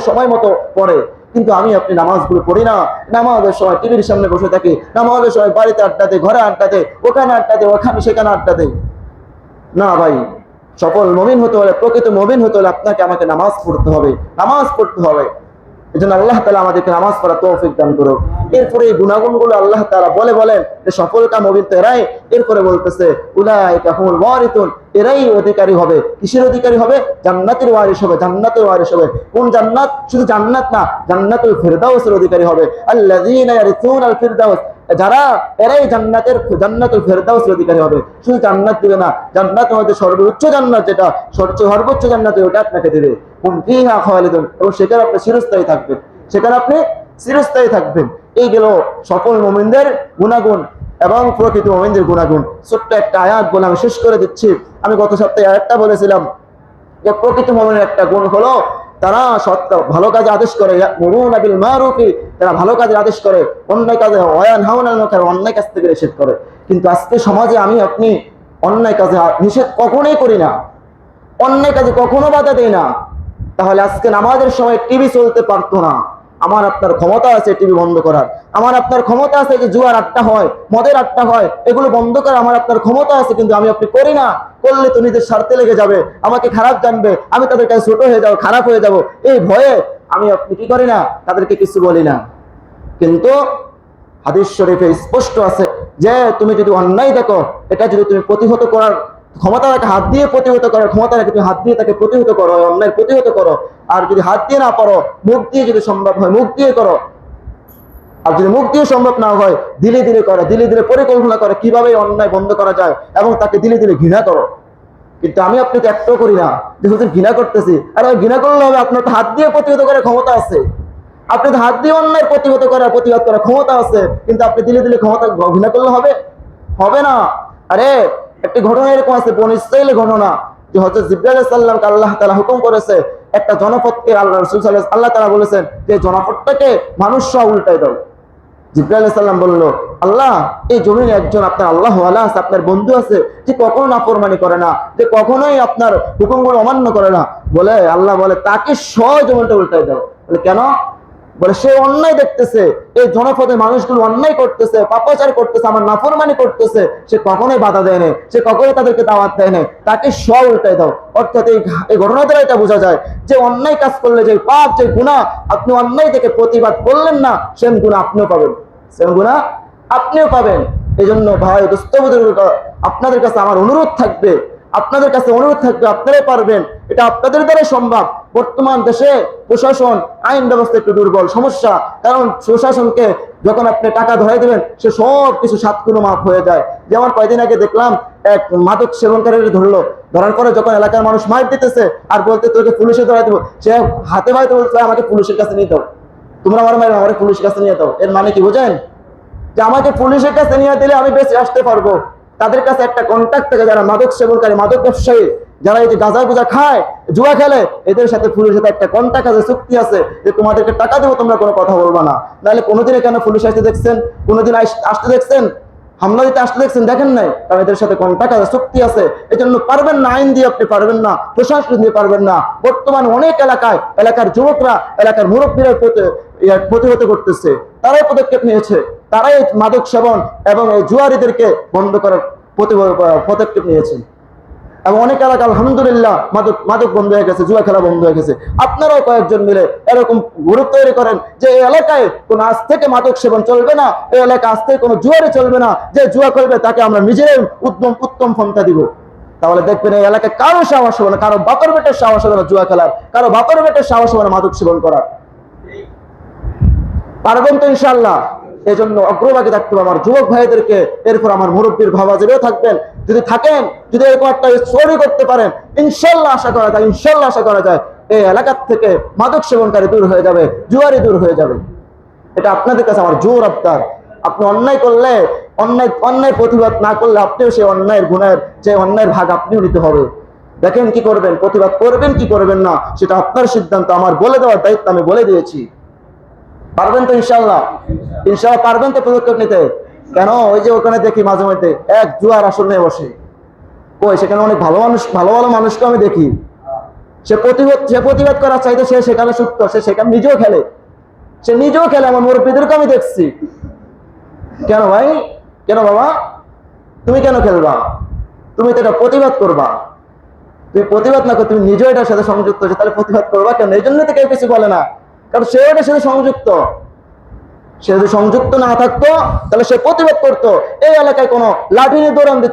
সময় মতো পড়ে, কিন্তু আপনি নামাজগুলো পড়ি না। নামাজের সময় টিভির সামনে বসে থাকি, নামাজের সময় বাড়িতে আড্ডা দেয়, ঘরে আড্ডা দেয়, ওখানে আড্ডা দেয়, সেখানে আড্ডা দেয়। না ভাই, সফল মুমিন হতে হলে, প্রকৃত মুমিন হতে হলে আপনাকে আমাকে নামাজ পড়তে হবে। এই জন্য আল্লাহ তাআলা আমাদেরকে নামাজ পড়ার তৌফিক দান করুক। এরপরে এই গুণাগুণগুলো আল্লাহ তাআলা বলেন যে সফলতা মুমিন তো এরাই। এরপরে বলতেছে উলাইকা হুমুল ওয়ারিসুন, এরাই অধিকারী হবে। কিসের অধিকারী হবে? জান্নাতের ওয়ারিস হবে, জান্নাতের ওয়ারিস হবে। কোন জান্নাত? শুধু জান্নাত না, জান্নাতুল ফিরদাউসের অধিকারী হবে। আল্লাযীনা ইয়ারিসুনাল ফিরদাউস, এরাই জান্নাতুল ফিরদাউসের অধিকারী হবে। শুধু জান্নাত দিবে না, জান্নাতের মধ্যে সর্বোচ্চ জান্নাত, যেটা সর্বোচ্চ জান্নাত, ওটা আপনাকে দেবে। হুম ফিহা খালিদুন, এবং সেখানে আপনি চিরস্থায়ী থাকবেন। এই গেল সফল মুমিনদের গুণাগুণ এবং প্রকৃত মুমিনদের গুণাগুণ। ছোট্ট একটা আয়াত বলে আমি শেষ করে দিচ্ছি। আমি গত সপ্তাহে আয়াতটা বলেছিলাম যে প্রকৃত মুমিনের একটা গুণ হলো তারা ভালো কাজে আদেশ করে, ইয়া'মুরুনা বিল মারুফি, তারা ভালো কাজের আদেশ করে, অন্যায় কাজে ওয়ায়ানহাউনা আনিল মুনকার, অন্যায় কাজ থেকে নিষেধ করে। কিন্তু আজকে সমাজে আপনি অন্যায় কাজে নিষেধ কখনোই করি না, অন্যায় কাজে কখনো বাধা দেই না। তাহলে আজকে নামাজের সময় টিভি চলতে পারতো না। আমার আপনার ক্ষমতা আছে টিভি বন্ধ করার, আমার আপনার ক্ষমতা আছে যে জুয়ার আড্ডা হয়, মদের আড্ডা হয়, এগুলো বন্ধ করার আমার আপনার ক্ষমতা আছে, কিন্তু আপনি করি না। করলে তো নিজের স্বার্থে লেগে যাবে, আমাকে খারাপ জানবে, আমি তাদের কাছে ছোট হয়ে যাবো, খারাপ হয়ে যাব, এই ভয়ে আপনি কি করি না, তাদেরকে কিছু বলি না। কিন্তু হাদিস শরীফে স্পষ্ট আছে যে তুমি যদি অন্যায় দেখো, এটা যদি তুমি প্রতিহত করার ক্ষমতা রাখে, হাত দিয়ে প্রতিহত করার ক্ষমতা রাখে, তুমি হাত দিয়ে তাকে প্রতিহত করো, অন্যায় প্রতিহত করো। আর যদি হাত দিয়ে না পারো, মুখ দিয়ে যদি সম্ভব হয় মুখ দিয়ে করো। আর যদি মুখ দিয়ে সম্ভব না হয়, ধীরে ধীরে করো, ধীরে ধীরে পরিকল্পনা করো কিভাবে অন্যায় বন্ধ করা যায়, এবং তাকে ধীরে ধীরে ঘৃণা করো। কিন্তু আমি আপনি তো একটাও করি না, যে হুজুর ঘৃণা করতেছি। আর ঘৃণা করলে হবে? আপনার তো হাত দিয়ে প্রতিহত করার ক্ষমতা আছে, আপনি তো হাত দিয়ে অন্যায় প্রতিহত করার প্রতিবাদ করার ক্ষমতা আছে, কিন্তু আপনি দিলে দিলে ক্ষমতা ঘৃণা করলে হবে? হবে না। আরে একটি ঘটনা এরকম আছে, বনী ইসরাঈলের ঘটনা, যে হযরত জিবরাইল আলাইহিস সালামকে আল্লাহ তাআলা হুকুম করেছে একটা জনপদকে, আল্লাহ রাসূল সাল্লাল্লাহু আলাইহি ওয়াসাল্লাম আল্লাহ তাআলা বলেছেন যে জনপদটাকে মানুষ সহ উল্টাই দাও। জিবরাইল আলাইহিস সালাম বলল, আল্লাহ, এই জমিনে একজন আপনার আল্লাহ ওয়ালা আছে, আপনার বন্ধু আছে, যে কখনো নাফরমানি করে না, যে কখনোই আপনার হুকুমগুলো অমান্য করে না। বলে আল্লাহ বলে তাকে সহ জমিনটা উল্টাই দাও। বলে কেন? বলে সে অন্যায় দেখতেছে, এই জনপদের মানুষগুলো অন্যায় করতেছে, পাপাচার করতেছে, আমার নাফরমানি করতেছে, সে কখনোই বাধা দেয় না, সে কখনোই তাদেরকে দাওয়াত দেয় না, তাকে সব উল্টাই দাও। অর্থাৎ এই ঘটনা দ্বারা এটা বোঝা যায় যে অন্যায় কাজ করলে যে পাপ, যে গুনাহ, আপনি অন্যায় থেকে প্রতিবাদ করলেন না, সেম গুনাহ আপনিও পাবেন, সেম গুনাহ আপনিও পাবেন। এই জন্য ভাই দোস্ত বুজুর্গ, আপনাদের কাছে আমার অনুরোধ থাকবে, আপনাদের কাছে অনুরোধ থাকবে, আপনারাই পারবেন, এটা আপনাদের দ্বারাই সম্ভব। বর্তমান দেশে প্রশাসন, আইন ব্যবস্থা একটু দুর্বল, সমস্যা। কারণ প্রশাসনকে যখন আপনি টাকা ধরাই দেবেন, সে সব কিছু 7 গুণ মাফ হয়ে যায়। যেমন কয়েকদিন আগে দেখলাম এক মাদক সেবনকারীর ধরলো, ধরার পরে যখন এলাকার মানুষ মার দিতেছে আর বলতে তোকে পুলিশে ধরাই দেবো, সে হাতে ভাইতে বলছে আমাকে পুলিশের কাছে নিয়ে দাও, তোমরা আমার মায়ের আমাকে পুলিশের কাছে নিয়ে দাও। এর মানে কি বোঝেন? যে আমাকে পুলিশের কাছে নিয়ে দিলে আমি বেঁচে আসতে পারবো। তাদের কাছে একটা কন্ট্যাক্ট থাকে, যারা মাদক সেবনকারী, মাদক ব্যবসায়ী, যারা এই যে গাঁজা গুজা খায়, জুয়া খেলে, এদের সাথে পুলিশের সাথে একটা কন্ট্যাক্ট আছে, চুক্তি আছে, যে তোমাদেরকে টাকা দেবো, তোমরা কোনো কথা বলবা না। নাহলে কোনোদিনে কেন পুলিশ আসতে দেখছেন? কোনোদিন আসতে দেখছেন? হামলা দিতে আসতে দেখছেন? দেখেন নাই। কারণ এদের সাথে কন্ট্যাক্ট আছে, চুক্তি আছে। এই জন্য পারবেন না, আইন দিয়ে আপনি পারবেন না, প্রশাসন দিয়ে পারবেন না। বর্তমান অনেক এলাকায় এলাকার যুবকরা, এলাকার মুরব্বীরা প্রতিহত করতেছে, তারাই পদক্ষেপ নিয়েছে, তারাই মাদক সেবন এবং এই জুয়ারিদেরকে বন্ধ করার পদক্ষেপ নিয়েছে। এবং অনেক এলাকা আলহামদুলিল্লাহ মাদক বন্ধ হয়ে গেছে, জুয়া খেলা বন্ধ হয়ে গেছে। আপনারাও কয়েকজন মিলে এরকম গ্রুপ তৈরি করেন যে এই এলাকায় কোন আজ থেকে মাদক সেবন চলবে না, এই এলাকায় আজ থেকে কোনো জুয়ারে চলবে না, যে জুয়া করবে তাকে আমরা নিজেরাই উত্তম পন্থা দিব। তাহলে দেখবেন এই এলাকায় কারো সাহস হবে না, কারো বাপের বেটের সাহস হবে না জুয়া খেলার, কারো বাপের বেটের সাহস হবে না মাদক সেবন করার। পারবেন তো ইনশাআল্লাহ? এই জন্য অগ্রভাগে থাকতে হবে আমার যুবক ভাইদেরকে। এরপর আমার মুরব্বীর ভাবাজেও থাকবেন, যদি থাকেন, যদি এরকম একটা স্টোরি করতে পারেন, ইনশাআল্লাহ আশা করা যায়, ইনশাআল্লাহ আশা করা যায় এই এলাকার থেকে মাদক সেবনকারী দূর হয়ে যাবে, জুয়ারি দূর হয়ে যাবে। এটা আপনাদের কাছে আমার জোর আবদার। আপনি অন্যায় করলে, অন্যায় প্রতিবাদ না করলে আপনিও সেই অন্যায়ের গুণের, যে অন্যায়ের ভাগ আপনিও নিতে হবে। দেখেন কি করবেন, প্রতিবাদ করবেন কি করবেন না, সেটা আপনার সিদ্ধান্ত, আমার বলে দেওয়ার দায়িত্ব আমি বলে দিয়েছি। পারবেন তো ইনশাআল্লাহ? ইনশাআল্লাহ পারবেন তো পদক্ষেপ নিতে? কেন ওই যে ওখানে দেখি মাঝে মধ্যে এক জুয়ার আসর নিয়ে বসে, কই সেখানে অনেক ভালো ভালো মানুষকে আমি দেখি, সে প্রতিবাদ করার চাইতে সে সেখানে সুস্থ, সে সেখানে নিজেও খেলে, সে নিজেও খেলে। আমার মুরব্বীদেরকে আমি দেখছি। কেন ভাই, কেন বাবা, তুমি কেন খেলবা? তুমি তো এটা প্রতিবাদ করবা। তুমি প্রতিবাদ না করে তুমি নিজেও এটার সাথে সংযুক্ত হচ্ছে, তাহলে প্রতিবাদ করবা কেন? এই জন্য তো কেউ কিছু বলে না, কারণ সে এটার সাথে সংযুক্ত। সে যদি সংযুক্ত না থাকতো তাহলে সে প্রতিবাদ করতো, এই এলাকায় কোনো লাঠি নিয়ে দৌড়ান দিত।